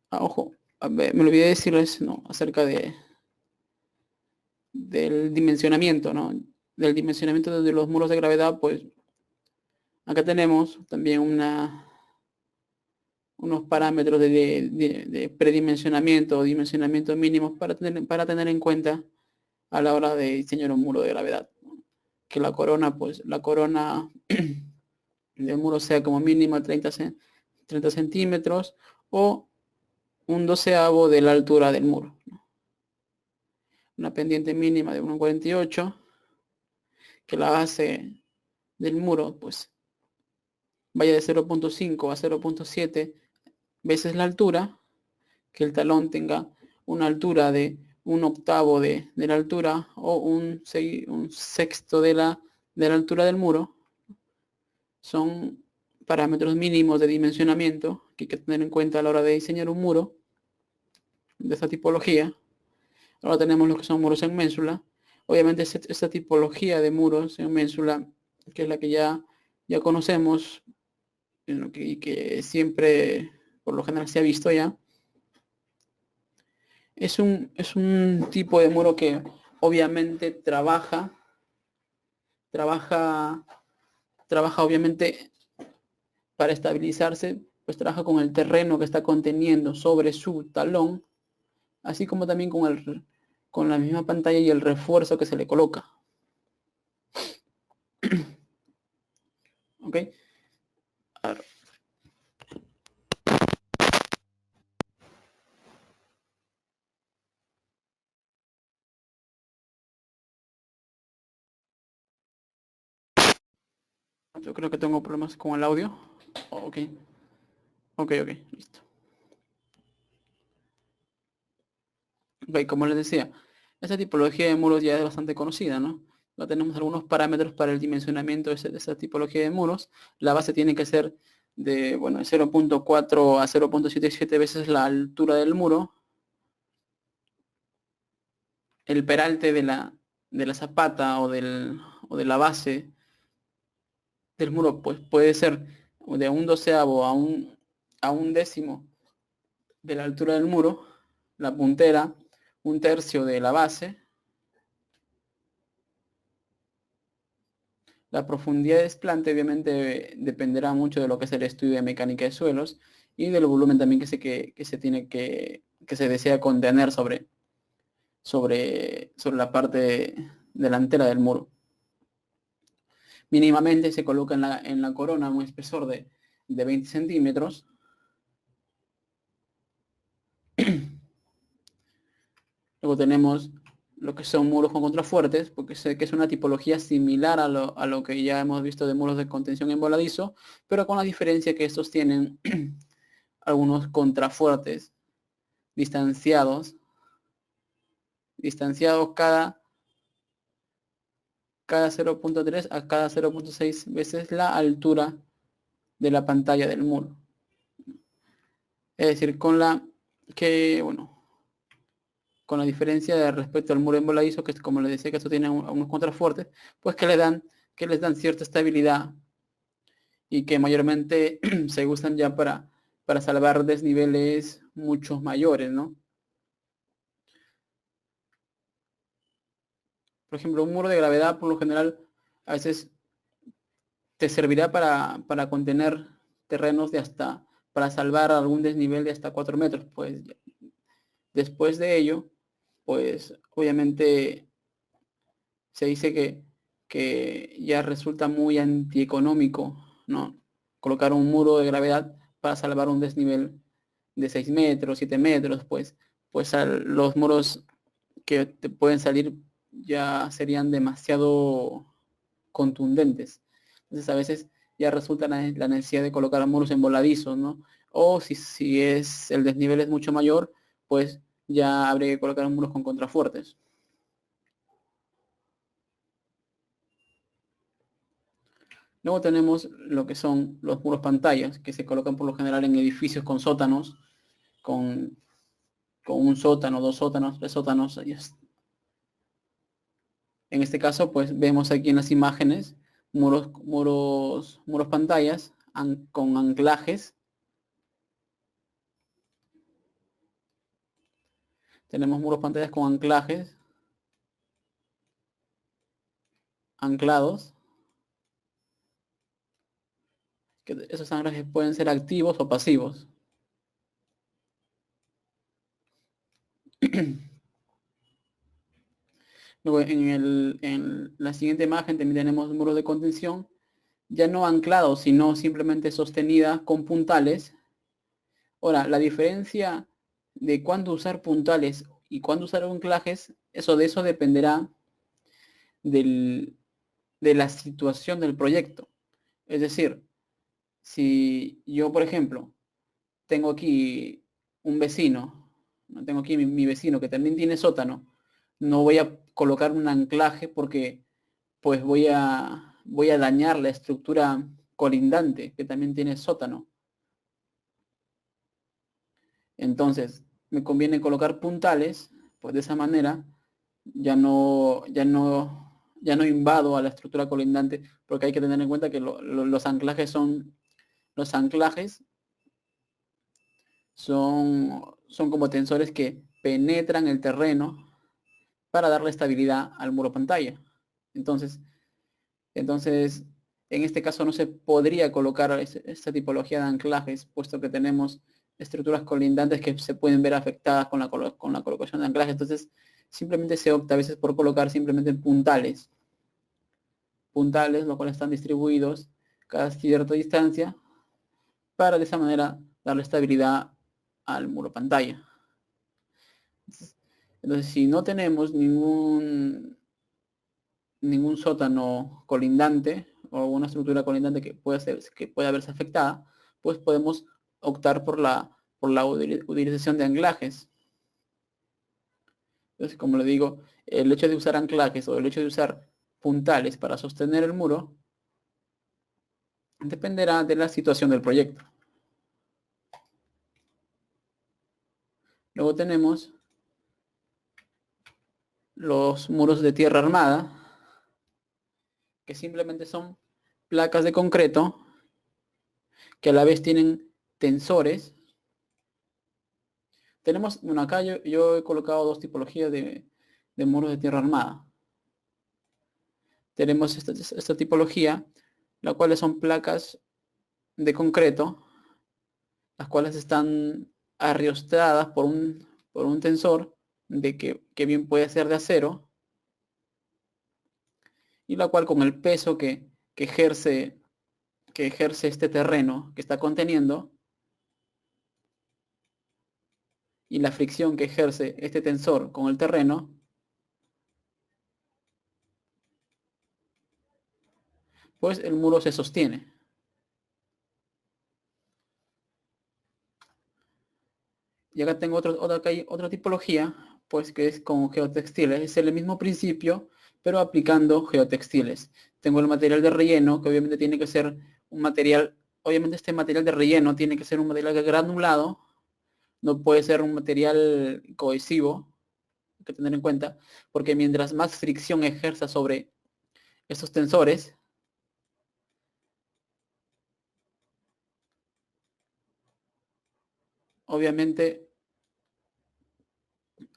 Ojo, a ver, me olvidé decirles, ¿no?, acerca del dimensionamiento, ¿no? Del dimensionamiento de los muros de gravedad, pues acá tenemos también unos parámetros de predimensionamiento o dimensionamiento mínimos para tener en cuenta a la hora de diseñar un muro de gravedad. Que la corona, pues la corona del muro sea como mínimo 30 centímetros o un doceavo de la altura del muro. Una pendiente mínima de 1,48, que la base del muro pues vaya de 0,5 a 0,7 veces la altura, que el talón tenga una altura de un octavo de la altura o un sexto de la altura del muro. Son parámetros mínimos de dimensionamiento que hay que tener en cuenta a la hora de diseñar un muro de esta tipología. Ahora tenemos lo que son muros en ménsula. Obviamente esta tipología de muros en ménsula, que es la que ya conocemos y que siempre por lo general se ha visto ya, es un tipo de muro que obviamente trabaja obviamente para estabilizarse, pues trabaja con el terreno que está conteniendo sobre su talón, así como también con la misma pantalla y el refuerzo que se le coloca. ¿Ok? A ver. Yo creo que tengo problemas con el audio. Ok. Ok, listo. Ok, como les decía, esta tipología de muros ya es bastante conocida, ¿no? Ya tenemos algunos parámetros para el dimensionamiento de esta tipología de muros. La base tiene que ser de 0,4 a 0,77 veces la altura del muro. El peralte de la zapata o de la base del muro pues puede ser de un doceavo a un décimo de la altura del muro. La puntera, un tercio de la base. La profundidad de desplante obviamente dependerá mucho de lo que es el estudio de mecánica de suelos y del volumen también que se desea contener sobre la parte delantera del muro. Mínimamente se coloca en la corona un espesor de 20 centímetros. Luego tenemos lo que son muros con contrafuertes, porque sé que es una tipología similar a lo que ya hemos visto de muros de contención en voladizo, pero con la diferencia que estos tienen algunos contrafuertes distanciados cada 0,3 a cada 0,6 veces la altura de la pantalla del muro. Es decir, con la diferencia de respecto al muro en voladizo, que es como les decía que esto tiene unos contrafuertes, pues que les dan cierta estabilidad y que mayormente se usan ya para salvar desniveles mucho mayores, ¿no? Por ejemplo, un muro de gravedad, por lo general, a veces te servirá para contener terrenos para salvar algún desnivel de hasta 4 metros. Pues después de ello, pues obviamente se dice que ya resulta muy antieconómico, ¿no?, colocar un muro de gravedad para salvar un desnivel de 6 metros, 7 metros, pues los muros que te pueden salir ya serían demasiado contundentes. Entonces a veces ya resulta la necesidad de colocar muros en voladizos, ¿no? O si el desnivel es mucho mayor, pues ya habría que colocar muros con contrafuertes. Luego tenemos lo que son los muros pantallas, que se colocan por lo general en edificios con sótanos, con un sótano, 2 sótanos, 3 sótanos, En este caso, pues vemos aquí en las imágenes muros pantallas con anclajes. Tenemos muros pantallas con anclajes anclados. Que esos anclajes pueden ser activos o pasivos. Luego en la siguiente imagen también tenemos muros de contención, ya no anclados, sino simplemente sostenida con puntales. Ahora, la diferencia de cuándo usar puntales y cuándo usar anclajes, de eso dependerá de la situación del proyecto. Es decir, si yo, por ejemplo, tengo aquí un vecino, tengo aquí mi vecino que también tiene sótano, no voy a colocar un anclaje porque pues voy a dañar la estructura colindante que también tiene sótano. Entonces, me conviene colocar puntales, pues de esa manera ya no invado a la estructura colindante, porque hay que tener en cuenta que los anclajes son como tensores que penetran el terreno para darle estabilidad al muro pantalla. Entonces, entonces en este caso no se podría colocar esta tipología de anclajes, puesto que tenemos estructuras colindantes que se pueden ver afectadas con la colocación de anclajes. Entonces, simplemente se opta a veces por colocar simplemente puntales, los cuales están distribuidos cada cierta distancia, para de esa manera darle estabilidad al muro pantalla. Entonces, si no tenemos ningún sótano colindante o una estructura colindante que pueda verse afectada, pues podemos optar por la utilización de anclajes. Entonces, como le digo, el hecho de usar anclajes o el hecho de usar puntales para sostener el muro dependerá de la situación del proyecto. Luego tenemos los muros de tierra armada, que simplemente son placas de concreto que a la vez tienen tensores. Tenemos, bueno, acá yo he colocado dos tipologías de muros de tierra armada. Tenemos esta tipología, las cuales son placas de concreto, las cuales están arriostradas por un tensor que bien puede ser de acero, y la cual con el peso que ejerce este terreno que está conteniendo y la fricción que ejerce este tensor con el terreno, pues el muro se sostiene. Y acá tengo otra tipología, pues que es con geotextiles. Es el mismo principio, pero aplicando geotextiles. Tengo el material de relleno, que obviamente tiene que ser un material, obviamente este material de relleno tiene que ser un material granulado, no puede ser un material cohesivo, hay que tener en cuenta, porque mientras más fricción ejerza sobre estos tensores, obviamente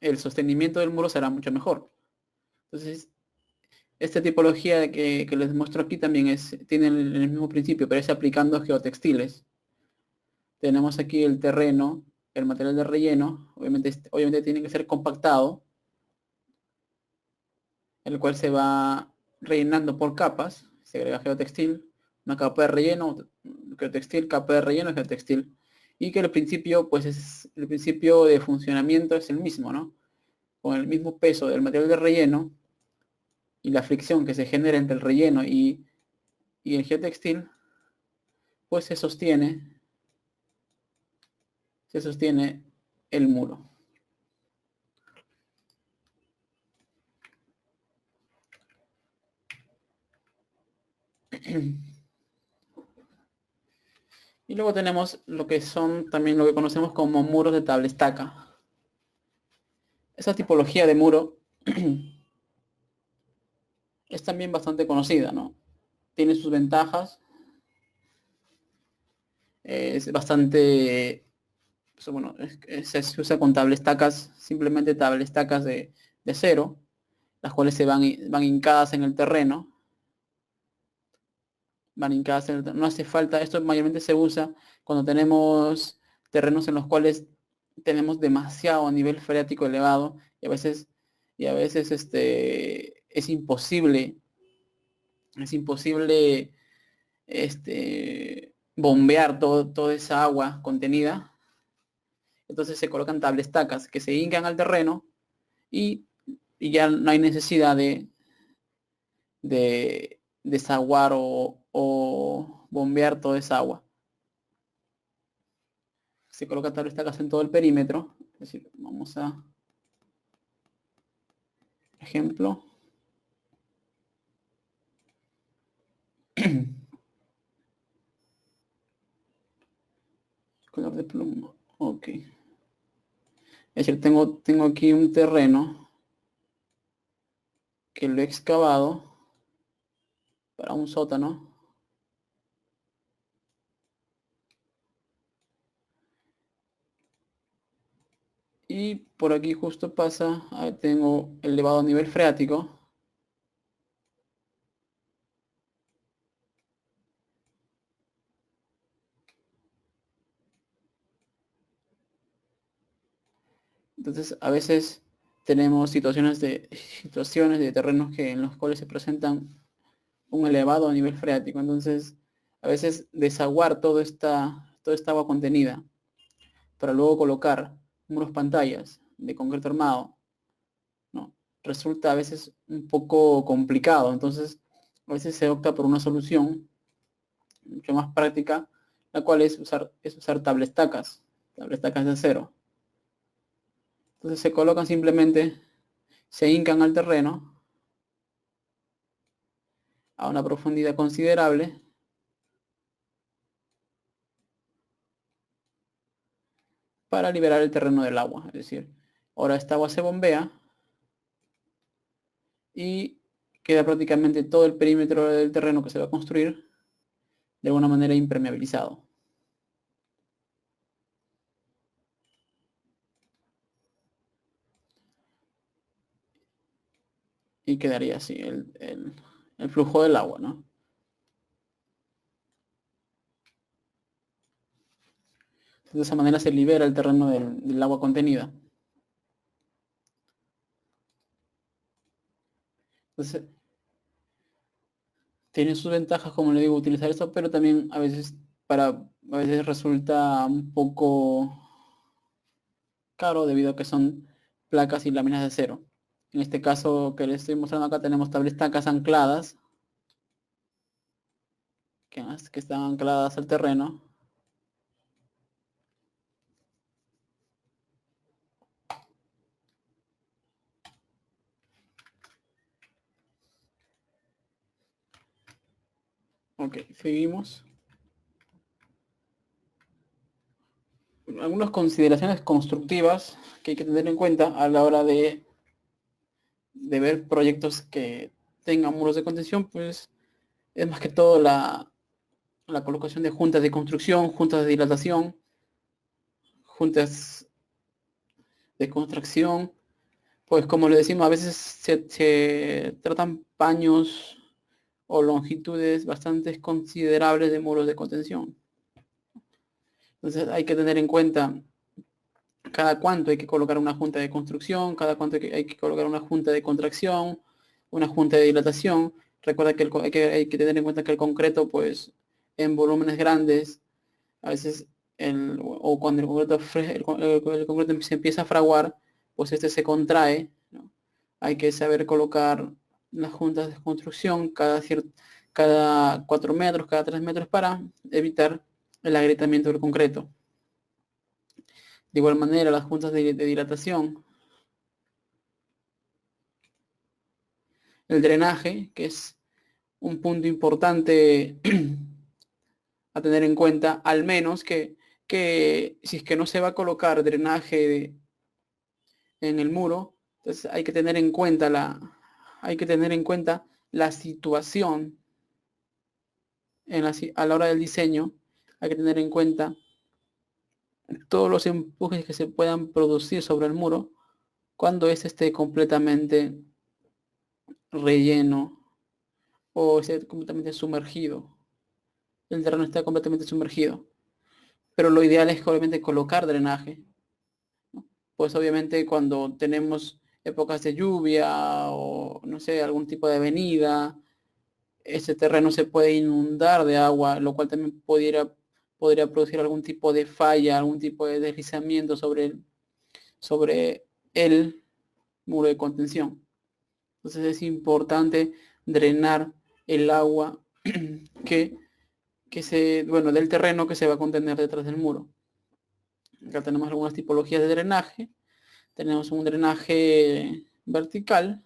el sostenimiento del muro será mucho mejor. Entonces, esta tipología que les muestro aquí también tiene el mismo principio, pero es aplicando geotextiles. Tenemos aquí el terreno, el material de relleno, obviamente tiene que ser compactado, el cual se va rellenando por capas, se agrega geotextil, una capa de relleno, geotextil, capa de relleno, geotextil, y que el principio, pues el principio de funcionamiento es el mismo, ¿no? Con el mismo peso del material de relleno y la fricción que se genera entre el relleno y el geotextil, pues se sostiene el muro. Y luego tenemos lo que son también lo que conocemos como muros de tablestaca. Esa tipología de muro es también bastante conocida, ¿no? Tiene sus ventajas, es bastante, pues, bueno, se usa con tablestacas, simplemente tablestacas de acero, las cuales van hincadas en el terreno, no hace falta, esto mayormente se usa cuando tenemos terrenos en los cuales tenemos demasiado nivel freático elevado y a veces es imposible bombear toda esa agua contenida. Entonces se colocan tablestacas que se hincan al terreno y, y ya no hay necesidad de desaguar o bombear toda esa agua. Se coloca tablestacas en todo el perímetro. Es decir, vamos a ejemplo. Color de pluma. Ok. Es decir, tengo aquí un terreno que lo he excavado para un sótano. Y por aquí justo pasa, tengo elevado nivel freático. Entonces, a veces tenemos situaciones de terrenos en los cuales se presentan un elevado nivel freático. Entonces, a veces desaguar toda esta agua contenida para luego colocar unos pantallas de concreto armado, ¿no? Resulta a veces un poco complicado. Entonces, a veces se opta por una solución mucho más práctica, la cual es usar tablestacas de acero. Entonces se colocan simplemente, se hincan al terreno a una profundidad considerable para liberar el terreno del agua. Es decir, ahora esta agua se bombea y queda prácticamente todo el perímetro del terreno que se va a construir de alguna manera impermeabilizado. Y quedaría así el flujo del agua, ¿no? De esa manera se libera el terreno del agua contenida. Entonces, tiene sus ventajas, como le digo, utilizar esto, pero también a veces resulta un poco caro debido a que son placas y láminas de acero. En este caso que les estoy mostrando acá tenemos tablestacas ancladas que están ancladas al terreno. Ok, seguimos. Algunas consideraciones constructivas que hay que tener en cuenta a la hora de ver proyectos que tengan muros de contención, pues es más que todo la colocación de juntas de construcción, juntas de dilatación, juntas de construcción. Pues como le decimos, a veces se tratan paños o longitudes bastante considerables de muros de contención. Entonces hay que tener en cuenta cada cuánto hay que colocar una junta de construcción, cada cuánto hay que colocar una junta de contracción, una junta de dilatación. Recuerda que hay que tener en cuenta que el concreto, pues en volúmenes grandes, a veces o cuando el concreto se empieza a fraguar, pues este se contrae, ¿no? Hay que saber colocar las juntas de construcción cada 4 metros, cada 3 metros para evitar el agrietamiento del concreto. De igual manera, las juntas de dilatación, el drenaje, que es un punto importante a tener en cuenta, al menos que si es que no se va a colocar drenaje en el muro, entonces hay que tener en cuenta la situación a la hora del diseño, hay que tener en cuenta todos los empujes que se puedan producir sobre el muro cuando éste esté completamente relleno o esté completamente sumergido. El terreno está completamente sumergido. Pero lo ideal es obviamente colocar drenaje, ¿no? Pues obviamente cuando tenemos épocas de lluvia o no sé, algún tipo de avenida, ese terreno se puede inundar de agua, lo cual también podría producir algún tipo de falla, algún tipo de deslizamiento sobre el muro de contención. Entonces es importante drenar el agua del terreno que se va a contener detrás del muro. Acá tenemos algunas tipologías de drenaje. Tenemos un drenaje vertical,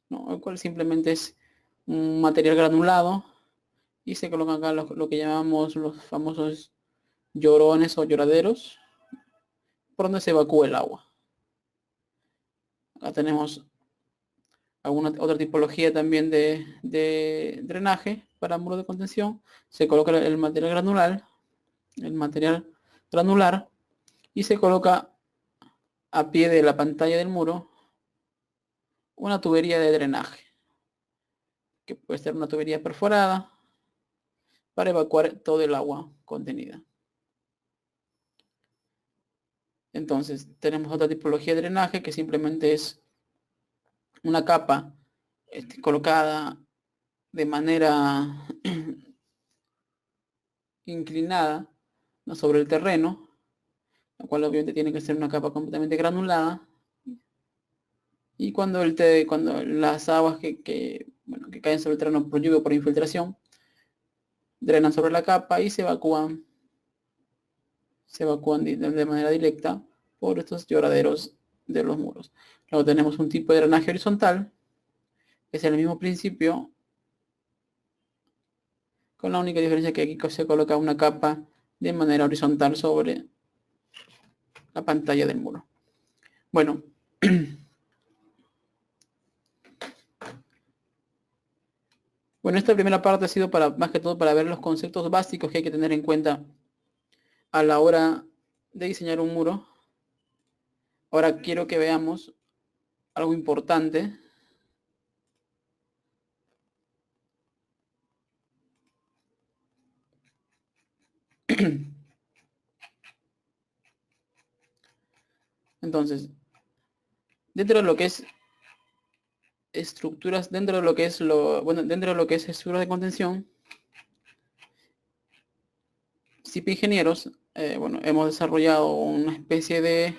¿no? El cual simplemente es un material granulado y se colocan acá lo que llamamos los famosos llorones o lloraderos, por donde se evacúa el agua. Acá tenemos alguna otra tipología también de drenaje para muros de contención. Se coloca el material granular y se coloca a pie de la pantalla del muro una tubería de drenaje, que puede ser una tubería perforada para evacuar todo el agua contenida. Entonces tenemos otra tipología de drenaje que simplemente es una capa colocada de manera inclinada, ¿no?, sobre el terreno, la cual obviamente tiene que ser una capa completamente granulada. Y cuando las aguas que caen sobre el terreno por lluvia o por infiltración, drenan sobre la capa y se evacúan de manera directa por estos lloraderos de los muros. Luego tenemos un tipo de drenaje horizontal, que es el mismo principio, con la única diferencia que aquí se coloca una capa de manera horizontal sobre la pantalla del muro. Bueno, esta primera parte ha sido más que todo para ver los conceptos básicos que hay que tener en cuenta a la hora de diseñar un muro. Ahora quiero que veamos algo importante. Entonces, dentro de lo que es estructuras, dentro de lo que es estructuras de contención, CIP Ingenieros, hemos desarrollado una especie de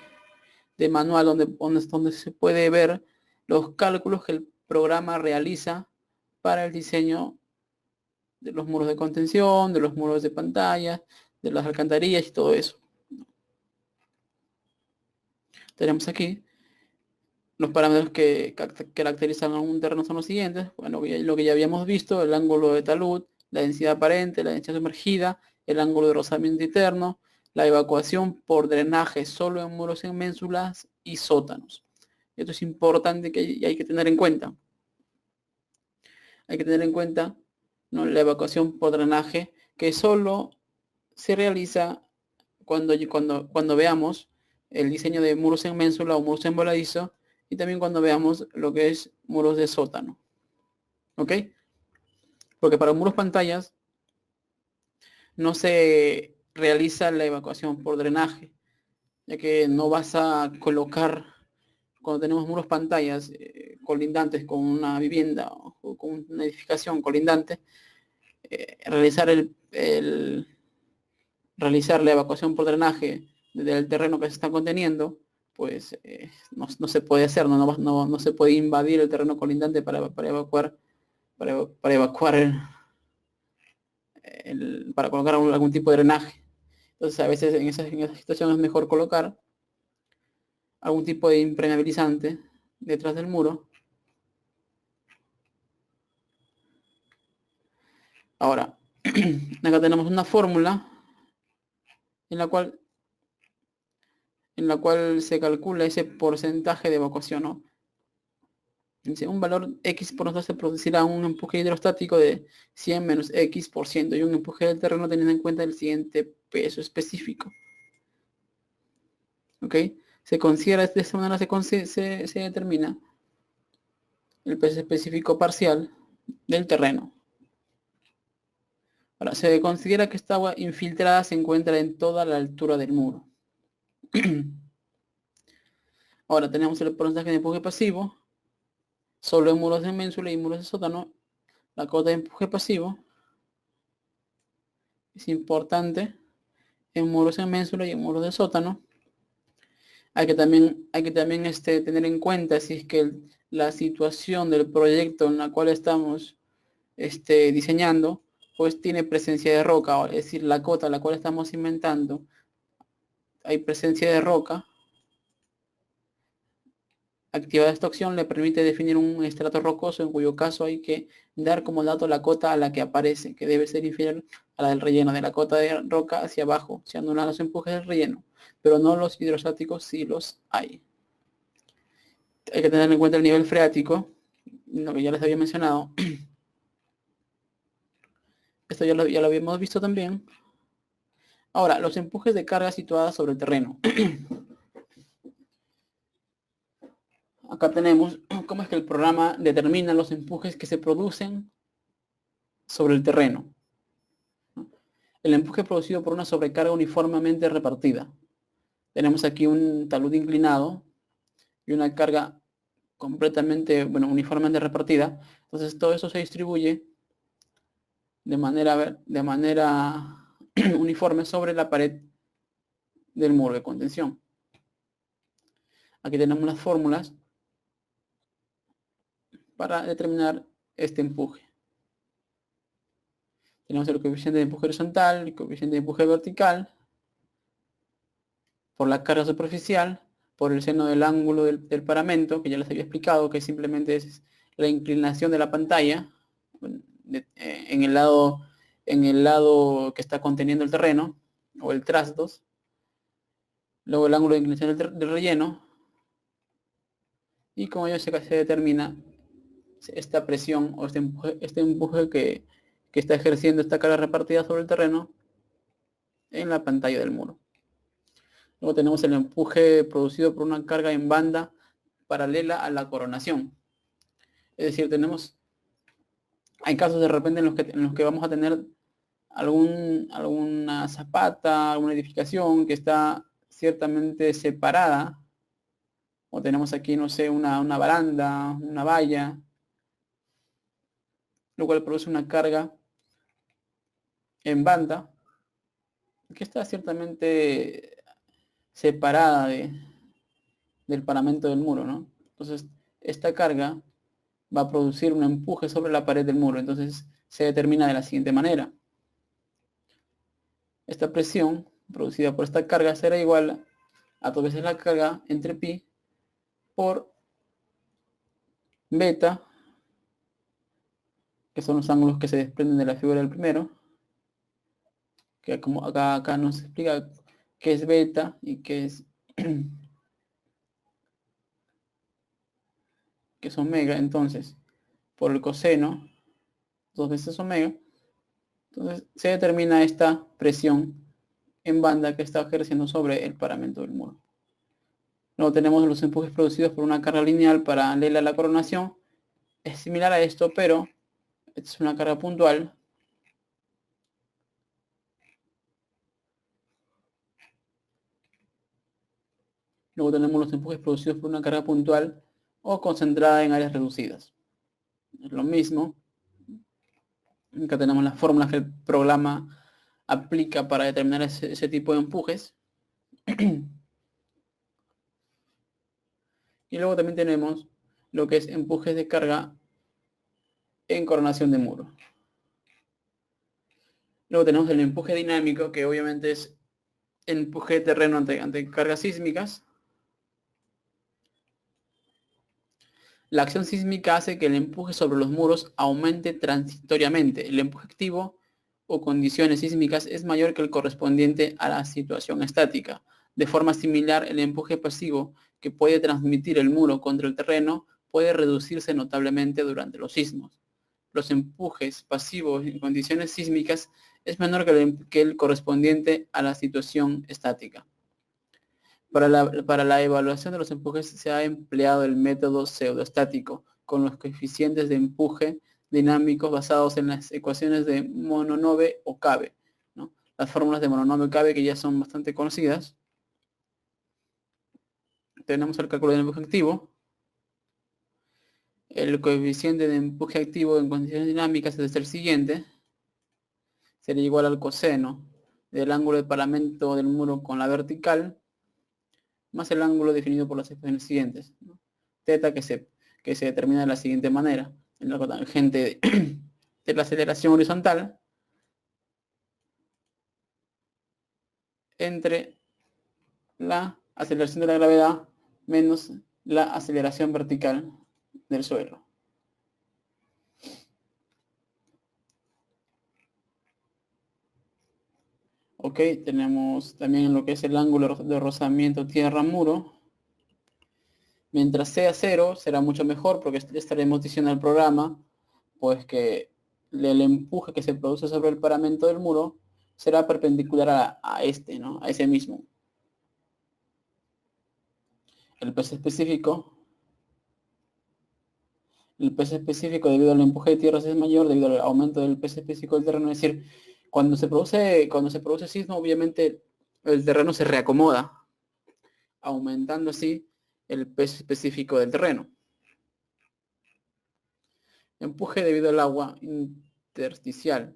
manual donde se puede ver los cálculos que el programa realiza para el diseño de los muros de contención, de los muros de pantalla, de las alcantarillas y todo eso. Tenemos aquí los parámetros que caracterizan a un terreno son los siguientes. Bueno, lo que ya habíamos visto: el ángulo de talud, la densidad aparente, la densidad sumergida, el ángulo de rozamiento interno, la evacuación por drenaje solo en muros en ménsulas y sótanos. Esto es importante y hay que tener en cuenta. Hay que tener en cuenta, ¿no?, la evacuación por drenaje, que solo se realiza cuando veamos el diseño de muros en ménsula o muros en voladizo, y también cuando veamos lo que es muros de sótano. ¿Ok? Porque para muros pantallas no se realiza la evacuación por drenaje, ya que no vas a colocar, cuando tenemos muros pantallas colindantes con una vivienda o con una edificación colindante, realizar la evacuación por drenaje del terreno que se está conteniendo, pues no se puede hacer, no se puede invadir el terreno colindante para evacuar para colocar algún tipo de drenaje. Entonces a veces en esa situación es mejor colocar algún tipo de impermeabilizante detrás del muro. Ahora, acá tenemos una fórmula en la cual se calcula ese porcentaje de evacuación, ¿no? Dice, un valor X por nosotros se producirá un empuje hidrostático de 100 menos X% y un empuje del terreno teniendo en cuenta el siguiente peso específico. ¿Ok? Se considera, de esta manera se determina el peso específico parcial del terreno. Ahora, se considera que esta agua infiltrada se encuentra en toda la altura del muro. Ahora tenemos el porcentaje de empuje pasivo, solo en muros de ménsula y muros de sótano. La cota de empuje pasivo es importante en muros de ménsula y en muros de sótano. Hay que también tener en cuenta si es que la situación del proyecto en la cual estamos diseñando, pues tiene presencia de roca, es decir, la cota a la cual estamos inventando, hay presencia de roca. Activada esta opción le permite definir un estrato rocoso, en cuyo caso hay que dar como dato la cota a la que aparece, que debe ser inferior a la del relleno. De la cota de roca hacia abajo se anulan los empujes del relleno, pero no los hidrostáticos si los hay. Hay que tener en cuenta el nivel freático, lo que ya les había mencionado. Esto ya lo habíamos visto también. Ahora, los empujes de carga situadas sobre el terreno. Acá tenemos cómo es que el programa determina los empujes que se producen sobre el terreno. El empuje producido por una sobrecarga uniformemente repartida. Tenemos aquí un talud inclinado y una carga completamente, uniformemente repartida. Entonces todo eso se distribuye de manera uniforme sobre la pared del muro de contención. Aquí tenemos las fórmulas para determinar este empuje. Tenemos el coeficiente de empuje horizontal, el coeficiente de empuje vertical, por la carga superficial, por el seno del ángulo del paramento, que ya les había explicado, que simplemente es la inclinación de la pantalla en el lado que está conteniendo el terreno, o el trasdos. Luego el ángulo de inclinación del relleno, y como ello se determina esta presión o este empuje que está ejerciendo esta carga repartida sobre el terreno en la pantalla del muro. Luego tenemos el empuje producido por una carga en banda paralela a la coronación. Es decir, hay casos de repente en los que vamos a tener alguna zapata, alguna edificación que está ciertamente separada, o tenemos aquí, no sé, una baranda, una valla, lo cual produce una carga en banda que está ciertamente separada del paramento del muro, ¿no? Entonces, esta carga va a producir un empuje sobre la pared del muro. Entonces, se determina de la siguiente manera. Esta presión producida por esta carga será igual a 2 veces la carga entre pi por beta, que son los ángulos que se desprenden de la figura del primero, que como acá nos explica qué es beta y qué es que es omega. Entonces, por el coseno, 2 veces omega, entonces se determina esta presión en banda que está ejerciendo sobre el paramento del muro. Luego tenemos los empujes producidos por una carga lineal paralela a la coronación. Es similar a esto, pero esta es una carga puntual. Luego tenemos los empujes producidos por una carga puntual o concentrada en áreas reducidas. Es lo mismo. Acá tenemos las fórmulas que el programa aplica para determinar ese tipo de empujes. Y luego también tenemos lo que es empujes de carga en coronación de muro. Luego tenemos el empuje dinámico, que obviamente es el empuje de terreno ante cargas sísmicas. La acción sísmica hace que el empuje sobre los muros aumente transitoriamente. El empuje activo o condiciones sísmicas es mayor que el correspondiente a la situación estática. De forma similar, el empuje pasivo que puede transmitir el muro contra el terreno puede reducirse notablemente durante los sismos. Los empujes pasivos en condiciones sísmicas es menor que el correspondiente a la situación estática. Para la evaluación de los empujes se ha empleado el método pseudoestático, con los coeficientes de empuje dinámicos basados en las ecuaciones de Mononove o Cabe, ¿no? Las fórmulas de Mononove y Cabe, que ya son bastante conocidas. Tenemos el cálculo del empuje activo. El coeficiente de empuje activo en condiciones dinámicas es el siguiente. Sería igual al coseno del ángulo de paramento del muro con la vertical, más el ángulo definido por las expresiones siguientes, ¿no? Teta que se determina de la siguiente manera. En la cotangente de la aceleración horizontal entre la aceleración de la gravedad menos la aceleración vertical del suelo. Ok, tenemos también lo que es el ángulo de rozamiento tierra-muro. Mientras sea cero, será mucho mejor porque estaremos diciendo al programa pues que el empuje que se produce sobre el paramento del muro será perpendicular a este, ¿no? A ese mismo. El peso específico debido al empuje de tierras es mayor debido al aumento del peso específico del terreno. Es decir, cuando se produce sismo, obviamente el terreno se reacomoda, aumentando así el peso específico del terreno. Empuje debido al agua intersticial.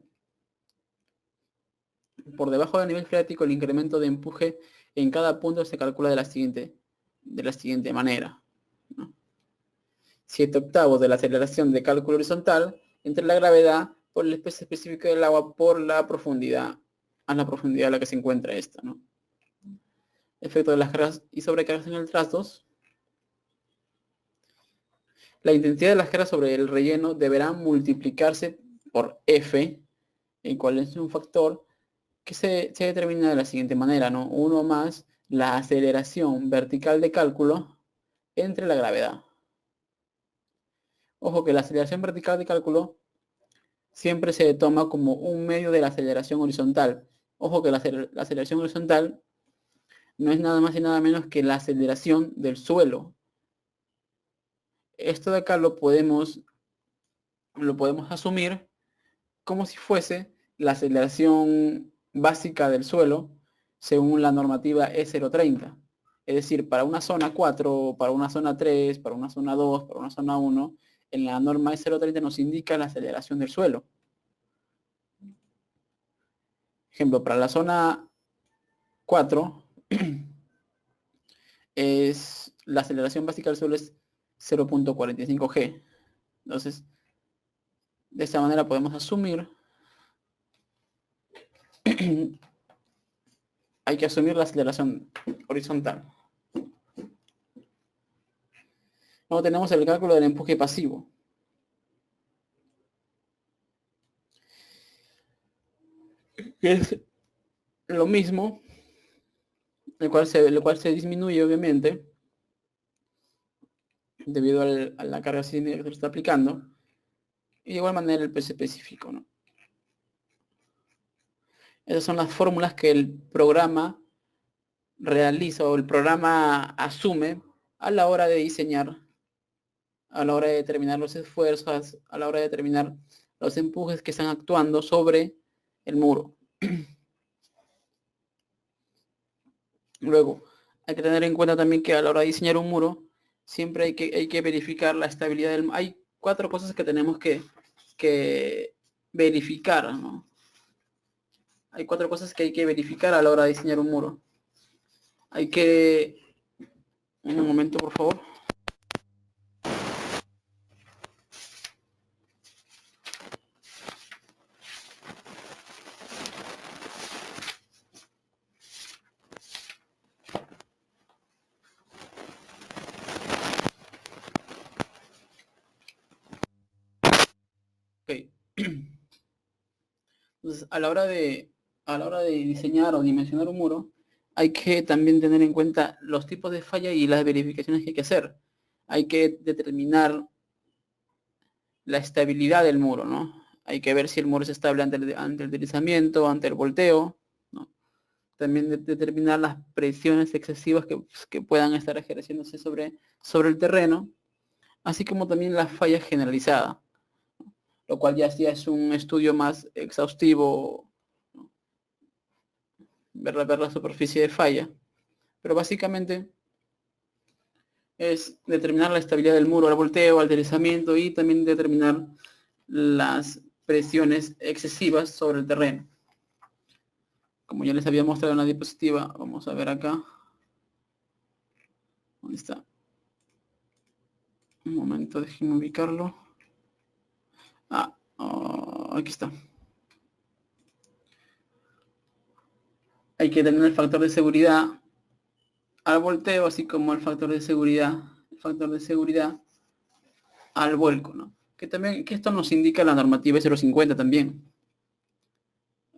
Por debajo del nivel freático, el incremento de empuje en cada punto se calcula de la siguiente manera, ¿no? 7/8 de la aceleración de cálculo horizontal entre la gravedad por el peso específico del agua por la profundidad, a la profundidad a la que se encuentra esta, ¿no? Efecto de las cargas y sobrecargas en el trastos. La intensidad de las cargas sobre el relleno deberá multiplicarse por F, el cual es un factor que se determina de la siguiente manera, ¿no? 1 más la aceleración vertical de cálculo entre la gravedad. Ojo que la aceleración vertical de cálculo siempre se toma como un medio de la aceleración horizontal. Ojo que la aceleración horizontal no es nada más y nada menos que la aceleración del suelo. Esto de acá lo podemos asumir como si fuese la aceleración básica del suelo según la normativa E030. Es decir, para una zona 4, para una zona 3, para una zona 2, para una zona 1, en la norma E030 nos indica la aceleración del suelo. Ejemplo, para la zona 4, la aceleración básica del suelo es 0.45 G. Entonces, de esta manera podemos asumir hay que asumir la aceleración horizontal. Luego tenemos el cálculo del empuje pasivo. Que es lo mismo, el cual se disminuye obviamente debido a la carga sísmica que se está aplicando. Y de igual manera el peso específico, ¿no? Esas son las fórmulas que el programa realiza o el programa asume a la hora de diseñar, a la hora de determinar los esfuerzos, a la hora de determinar los empujes que están actuando sobre el muro. Luego, hay que tener en cuenta también que a la hora de diseñar un muro, siempre hay que verificar la estabilidad del muro. Hay 4 cosas que tenemos que verificar, ¿no? Hay 4 cosas que hay que verificar a la hora de diseñar un muro. Hay que... Un momento, por favor. Ok. Entonces, a la hora de diseñar o dimensionar un muro, hay que también tener en cuenta los tipos de falla y las verificaciones que hay que hacer. hay que determinar la estabilidad del muro, ¿no? Hay que ver si el muro es estable ante el deslizamiento, ante el volteo, ¿no? También determinar las presiones excesivas que puedan estar ejerciéndose sobre el terreno, así como también la falla generalizada, lo cual ya es un estudio más exhaustivo, ¿no? ver la superficie de falla, pero básicamente es determinar la estabilidad del muro al volteo, al deslizamiento y también determinar las presiones excesivas sobre el terreno. Como ya les había mostrado en la diapositiva, vamos a ver acá. ¿Dónde está? Un momento, déjenme ubicarlo. Aquí está. Hay que tener el factor de seguridad al volteo, así como el factor de seguridad al vuelco, ¿no? Que esto nos indica la normativa 050 también.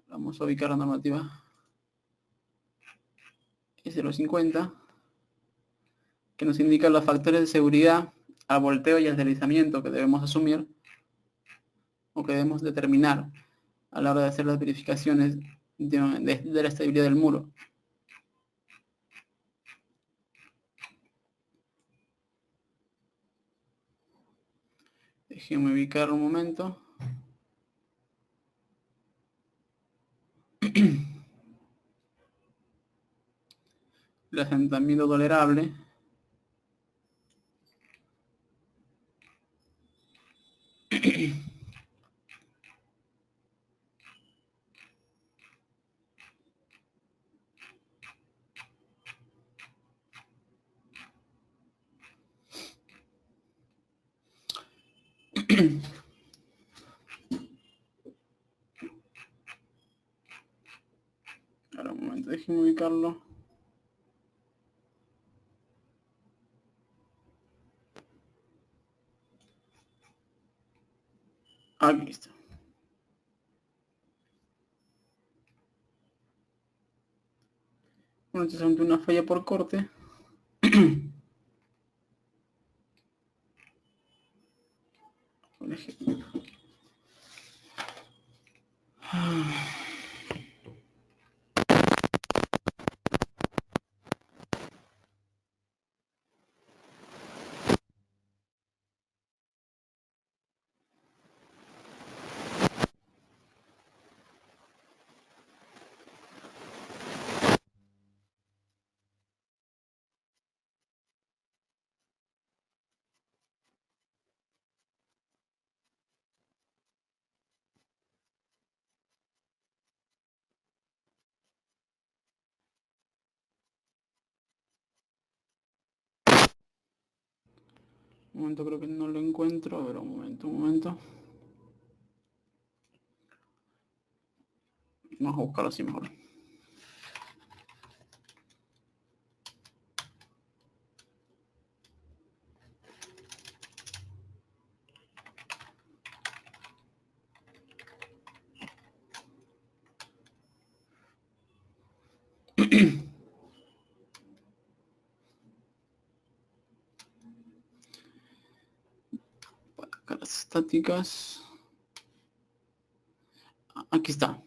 Vamos a ubicar la normativa 050, que nos indica los factores de seguridad al volteo y al deslizamiento que debemos asumir o que debemos determinar a la hora de hacer las verificaciones de la estabilidad del muro. Déjenme ubicar un momento. El asentamiento tolerable. Ahora un momento, déjenme ubicarlo. Aquí está. Bueno, entonces ante una falla por corte. Por ejemplo. Un momento, creo que no lo encuentro. A ver, un momento. Vamos a buscarlo así mejor. Para las estáticas. Aquí está.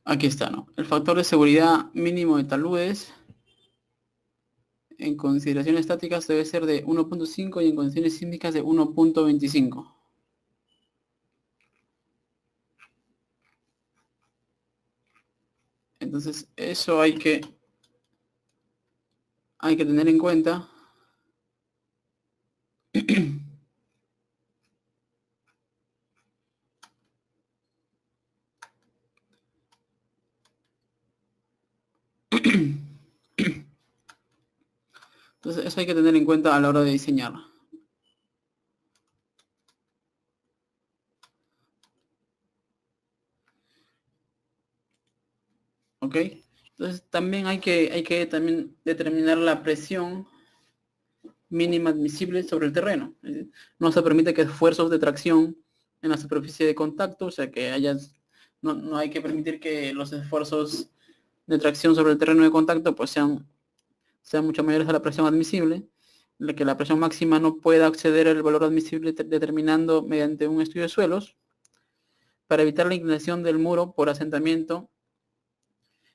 Aquí está, ¿no? El factor de seguridad mínimo de taludes en consideraciones estáticas debe ser de 1.5 y en condiciones sísmicas de 1.25. Entonces, eso hay que tener en cuenta. Entonces, eso hay que tener en cuenta a la hora de diseñar. ¿Ok? Entonces, también hay que también determinar la presión mínima admisible sobre el terreno. No se permite que esfuerzos de tracción en la superficie de contacto, o sea que no hay que permitir que los esfuerzos de tracción sobre el terreno de contacto pues sean mucho mayores a la presión admisible, que la presión máxima no pueda exceder el valor admisible determinando mediante un estudio de suelos, para evitar la inclinación del muro por asentamiento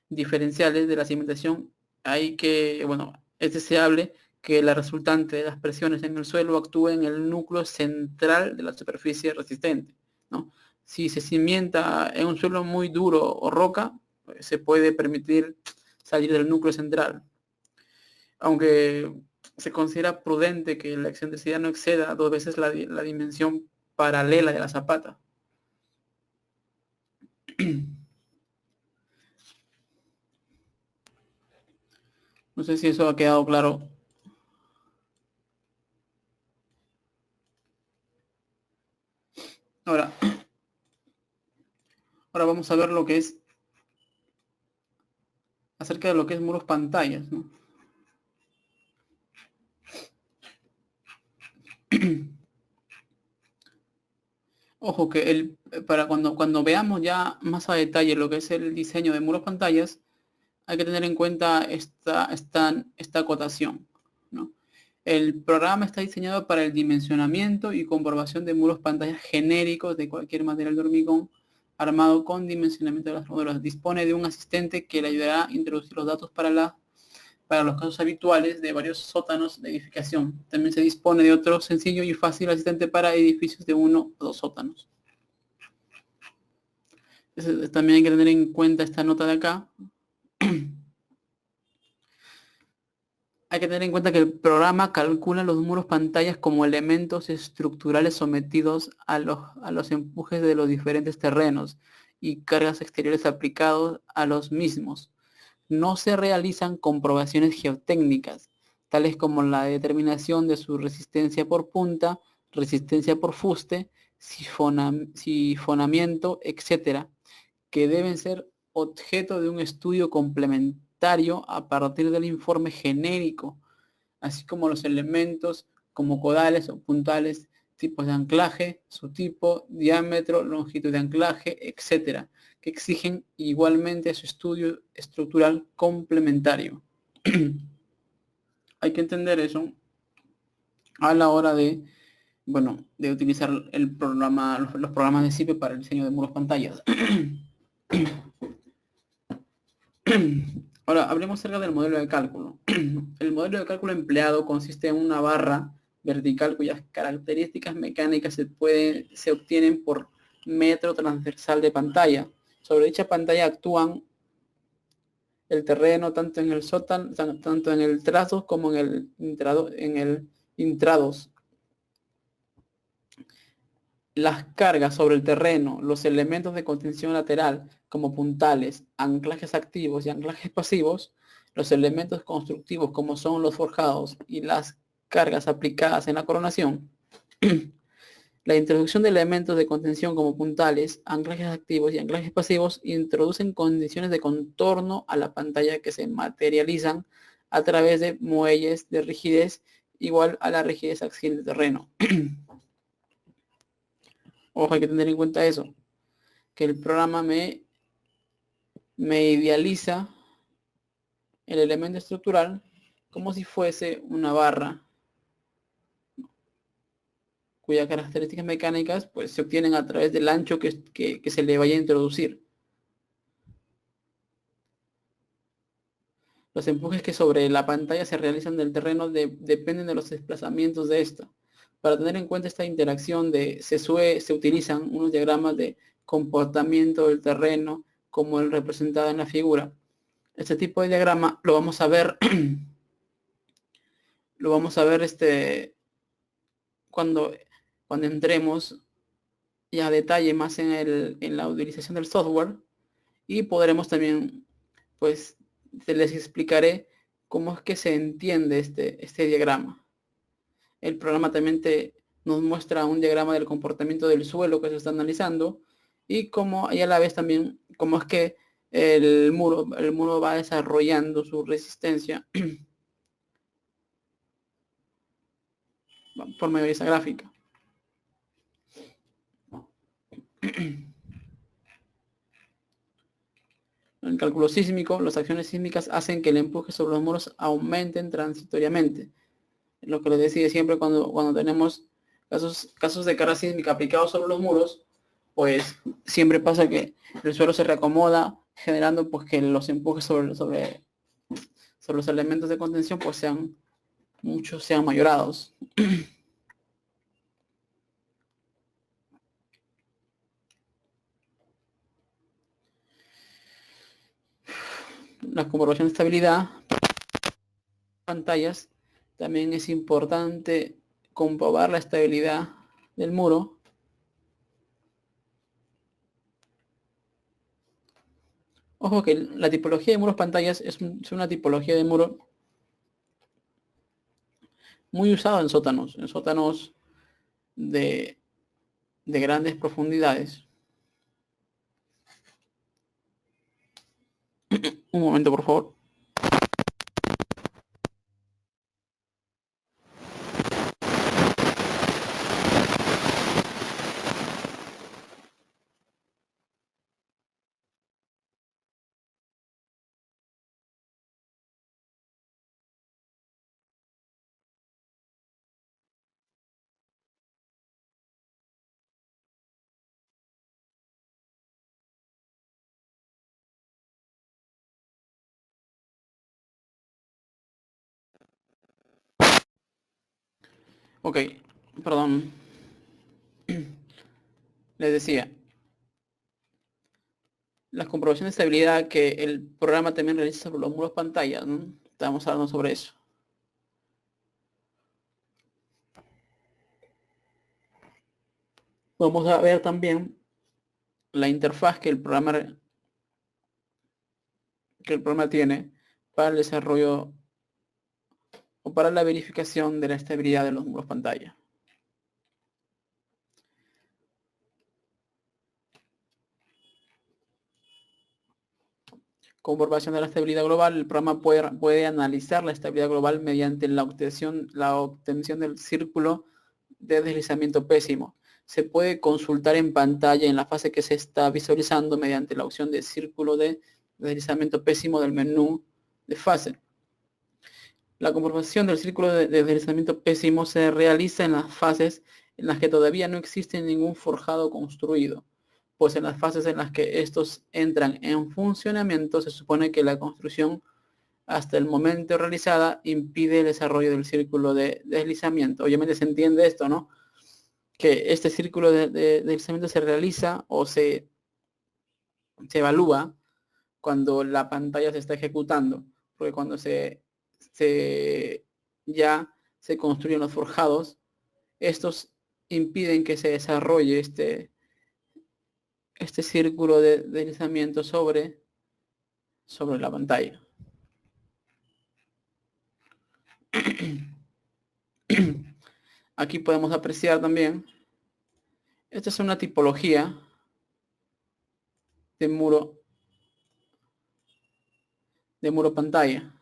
diferenciales de la cimentación, hay que, bueno, es deseable que la resultante de las presiones en el suelo actúe en el núcleo central de la superficie resistente, ¿no? Si se cimienta en un suelo muy duro o roca, pues se puede permitir salir del núcleo central. Aunque se considera prudente que la excentricidad no exceda 2 veces la dimensión paralela de la zapata. No sé si eso ha quedado claro. Ahora vamos a ver lo que es acerca de lo que es muros pantallas, ¿no? Ojo que para cuando veamos ya más a detalle lo que es el diseño de muros pantallas, hay que tener en cuenta esta acotación, ¿no? El programa está diseñado para el dimensionamiento y comprobación de muros pantallas genéricos de cualquier material de hormigón armado con dimensionamiento de las módulos. Dispone de un asistente que le ayudará a introducir los datos para los casos habituales de varios sótanos de edificación. También se dispone de otro sencillo y fácil asistente para edificios de 1 o 2 sótanos. Entonces, también hay que tener en cuenta esta nota de acá. Hay que tener en cuenta que el programa calcula los muros pantallas como elementos estructurales sometidos a los empujes de los diferentes terrenos y cargas exteriores aplicados a los mismos. No se realizan comprobaciones geotécnicas, tales como la determinación de su resistencia por punta, resistencia por fuste, sifonamiento, etc., que deben ser objeto de un estudio complementario a partir del informe genérico, así como los elementos como codales o puntales, tipos de anclaje, su tipo, diámetro, longitud de anclaje, etc., que exigen igualmente su estudio estructural complementario. Hay que entender eso a la hora de, bueno, de utilizar el programa, los programas de CIPE para el diseño de muros pantallas. Ahora, hablemos acerca del modelo de cálculo. El modelo de cálculo empleado consiste en una barra vertical cuyas características mecánicas se obtienen por metro transversal de pantalla. Sobre dicha pantalla actúan el terreno tanto en el sótano, tanto en el trazo como en el intrados. Las cargas sobre el terreno, los elementos de contención lateral, como puntales, anclajes activos y anclajes pasivos, los elementos constructivos, como son los forjados, y las cargas aplicadas en la coronación. La introducción de elementos de contención como puntales, anclajes activos y anclajes pasivos introducen condiciones de contorno a la pantalla que se materializan a través de muelles de rigidez igual a la rigidez axial del terreno. Ojo, hay que tener en cuenta eso, que el programa me idealiza el elemento estructural como si fuese una barra cuyas características mecánicas pues, se obtienen a través del ancho que se le vaya a introducir. Los empujes que sobre la pantalla se realizan del terreno dependen de los desplazamientos de esta. Para tener en cuenta esta interacción se utilizan unos diagramas de comportamiento del terreno como el representado en la figura. Este tipo de diagrama lo vamos a ver cuando entremos ya a detalle más en la utilización del software, y podremos también, pues, les explicaré cómo es que se entiende este diagrama. El programa también nos muestra un diagrama del comportamiento del suelo que se está analizando y a la vez también cómo es que el muro va desarrollando su resistencia por medio de esa gráfica. En el cálculo sísmico, las acciones sísmicas hacen que el empuje sobre los muros aumenten transitoriamente. Lo que les decía siempre cuando tenemos casos de carga sísmica aplicados sobre los muros, pues siempre pasa que el suelo se reacomoda, generando pues que los empujes sobre los elementos de contención pues sean mayorados. La comprobación de estabilidad pantallas, también es importante comprobar la estabilidad del muro. Ojo que la tipología de muros pantallas es una tipología de muro muy usada en sótanos de grandes profundidades. Un momento, por favor. Ok, perdón. Les decía, las comprobaciones de estabilidad que el programa también realiza sobre los muros pantallas, ¿no? Estamos hablando sobre eso. Vamos a ver también la interfaz que el programa tiene para el desarrollo o para la verificación de la estabilidad de los muros pantalla. Comprobación de la estabilidad global. El programa puede analizar la estabilidad global mediante la obtención del círculo de deslizamiento pésimo. Se puede consultar en pantalla en la fase que se está visualizando mediante la opción de círculo de deslizamiento pésimo del menú de fase. La comprobación del círculo de deslizamiento pésimo se realiza en las fases en las que todavía no existe ningún forjado construido, pues en las fases en las que estos entran en funcionamiento se supone que la construcción hasta el momento realizada impide el desarrollo del círculo de deslizamiento. Obviamente se entiende esto, ¿no? Que este círculo de deslizamiento se realiza o se evalúa cuando la pantalla se está ejecutando, porque cuando ya se construyen los forjados, estos impiden que se desarrolle este círculo de deslizamiento sobre la pantalla. Aquí podemos apreciar también, esta es una tipología de muro pantalla.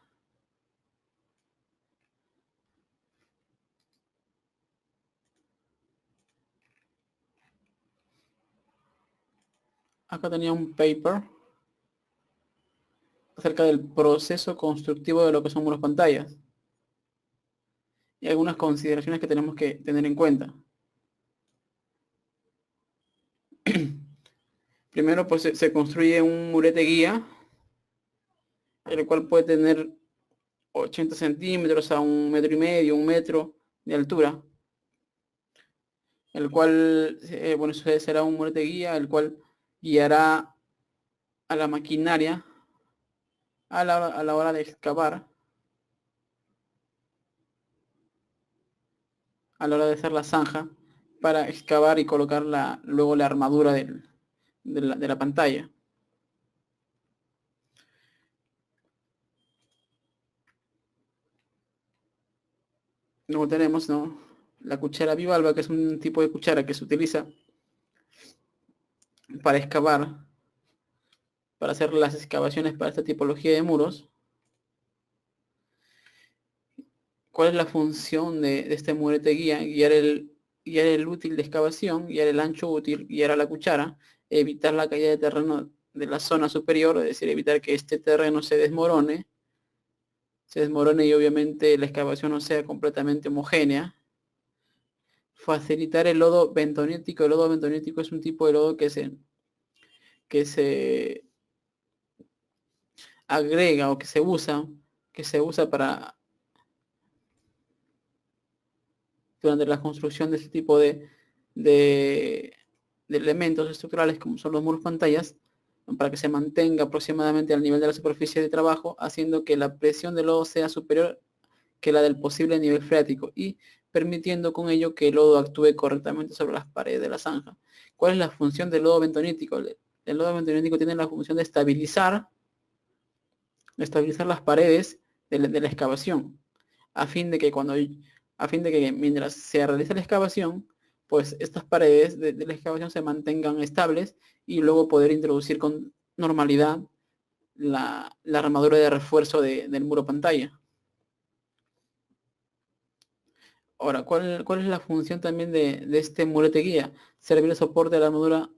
Acá tenía un paper acerca del proceso constructivo de lo que son muros pantallas y algunas consideraciones que tenemos que tener en cuenta. Primero, pues se construye un murete guía, el cual puede tener 80 centímetros a 1,5 metros, 1 metro de altura, el cual, bueno, eso será un murete guía, el cual guiará a la maquinaria a la hora de excavar, a la hora de hacer la zanja, para excavar y colocar luego la armadura de la pantalla. Luego tenemos, ¿no?, la cuchara bivalva, que es un tipo de cuchara que se utiliza para excavar, para hacer las excavaciones para esta tipología de muros. ¿Cuál es la función de este murete guía? Guiar el útil de excavación, guiar el ancho útil, guiar a la cuchara, evitar la caída de terreno la zona superior, es decir, evitar que este terreno se desmorone y obviamente la excavación no sea completamente homogénea. Facilitar el lodo bentonítico. El lodo bentonítico es un tipo de lodo que se agrega o que se usa durante la construcción de este tipo de, de elementos estructurales como son los muros pantallas, para que se mantenga aproximadamente al nivel de la superficie de trabajo, haciendo que la presión del lodo sea superior que la del posible nivel freático y permitiendo con ello que el lodo actúe correctamente sobre las paredes de la zanja. ¿Cuál es la función del lodo bentonítico? El lodo bentonítico tiene la función de estabilizar las paredes de la excavación, a fin de que mientras se realiza la excavación, pues estas paredes de la excavación se mantengan estables y luego poder introducir con normalidad la armadura de refuerzo del muro pantalla. Ahora, ¿cuál es la función también de este murete guía? Servir de soporte a la armadura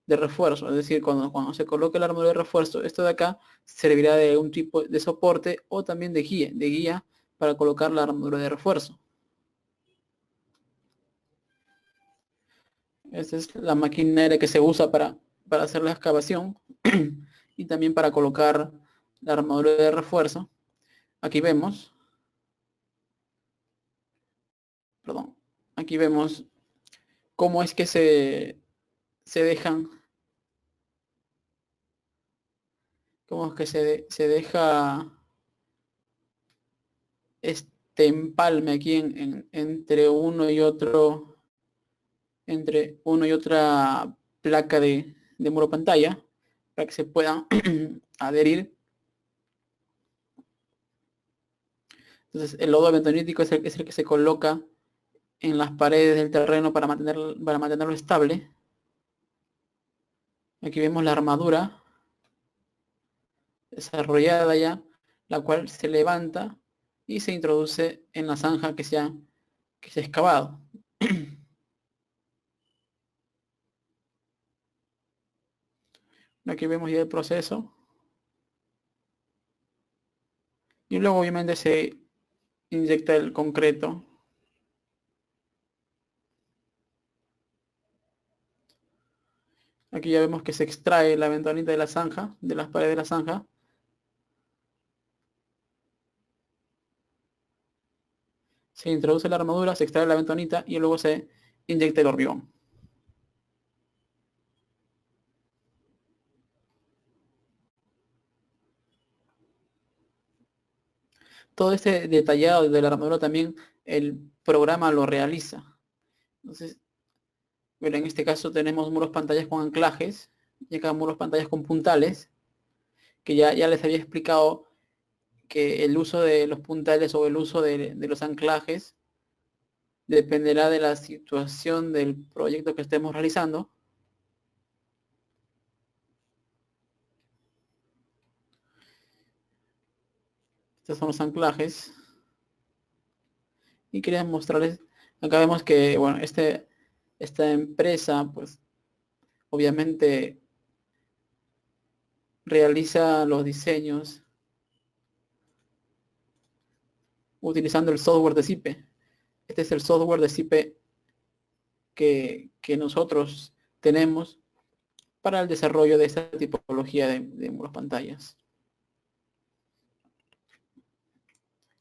de refuerzo, es decir, cuando se coloque la armadura de refuerzo, esto de acá servirá de un tipo de soporte o también de guía para colocar la armadura de refuerzo. Esta es la maquinaria que se usa para hacer la excavación y también para colocar la armadura de refuerzo. Aquí vemos, perdón, aquí vemos cómo es que se dejan, cómo es que se deja este empalme aquí entre uno y otra placa de muro pantalla para que se puedan adherir. Entonces el lodo bentonítico es el que se coloca en las paredes del terreno para mantenerlo estable. Aquí vemos la armadura desarrollada ya, la cual se levanta y se introduce en la zanja que se ha excavado. Aquí vemos ya el proceso. Y luego obviamente se inyecta el concreto. Aquí ya vemos que se extrae la ventanita de la zanja, de las paredes de la zanja. Se introduce la armadura, se extrae la ventanita y luego se inyecta el hormigón. Todo este detallado de la armadura también el programa lo realiza. Entonces, bueno, en este caso tenemos muros pantallas con anclajes y acá muros pantallas con puntales, que ya les había explicado que el uso de los puntales o el uso de los anclajes dependerá de la situación del proyecto que estemos realizando. Estos son los anclajes. Y quería mostrarles, acá vemos que, bueno, esta empresa, pues, obviamente realiza los diseños utilizando el software de CIPE. Este es el software de CIPE que nosotros tenemos para el desarrollo de esta tipología de muros pantallas.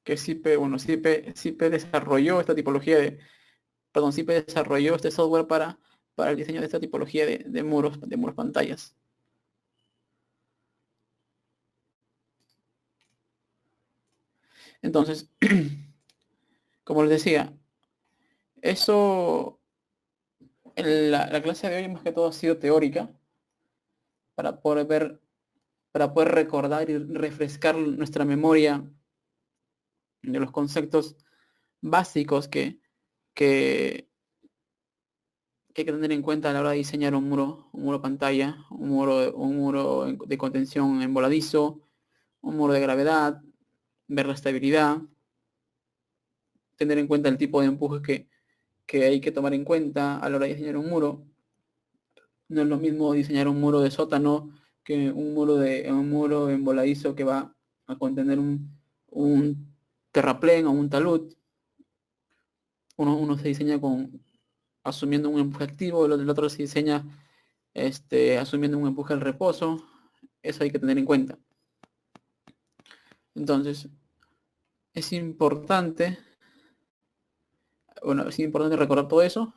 Que CIPE, bueno, CIPE desarrolló esta tipología CIPE desarrolló este software para el diseño de esta tipología de muros pantallas. Entonces, como les decía, eso, la clase de hoy más que todo ha sido teórica para poder ver, para poder recordar y refrescar nuestra memoria de los conceptos básicos que hay que tener en cuenta a la hora de diseñar un muro pantalla, un muro de contención en voladizo, un muro de gravedad, ver la estabilidad, tener en cuenta el tipo de empuje que hay que tomar en cuenta a la hora de diseñar un muro. No es lo mismo diseñar un muro de sótano que un muro en voladizo que va a contener un terraplén o un talud. Uno se diseña asumiendo un empuje activo, el otro se diseña asumiendo un empuje al reposo. Eso hay que tener en cuenta. Entonces, es importante, bueno, es importante recordar todo eso.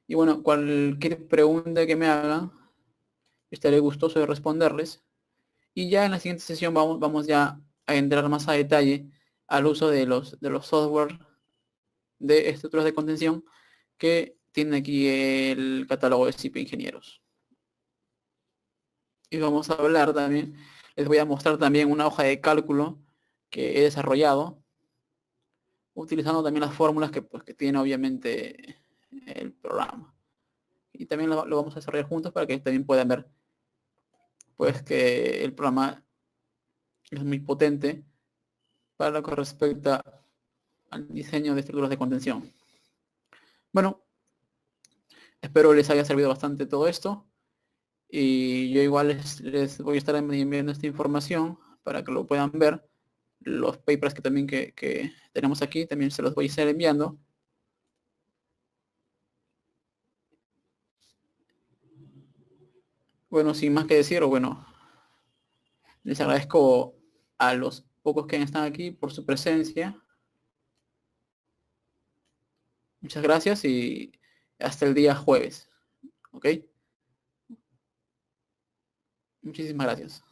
Y bueno, cualquier pregunta que me hagan, estaré gustoso de responderles. Y ya en la siguiente sesión vamos ya a entrar más a detalle al uso de los software de estructuras de contención que tiene aquí el catálogo de CIP Ingenieros. Y vamos a hablar también, les voy a mostrar también una hoja de cálculo que he desarrollado, utilizando también las fórmulas que tiene obviamente el programa. Y también lo vamos a desarrollar juntos para que también puedan ver pues que el programa es muy potente para lo que respecta al diseño de estructuras de contención. Bueno, espero les haya servido bastante todo esto. Y yo igual les voy a estar enviando esta información para que lo puedan ver. Los papers que también que tenemos aquí también se los voy a estar enviando. Bueno, sin más que decir, o bueno, les agradezco a los pocos que están aquí por su presencia. Muchas gracias y hasta el día jueves. ¿Ok? Muchísimas gracias.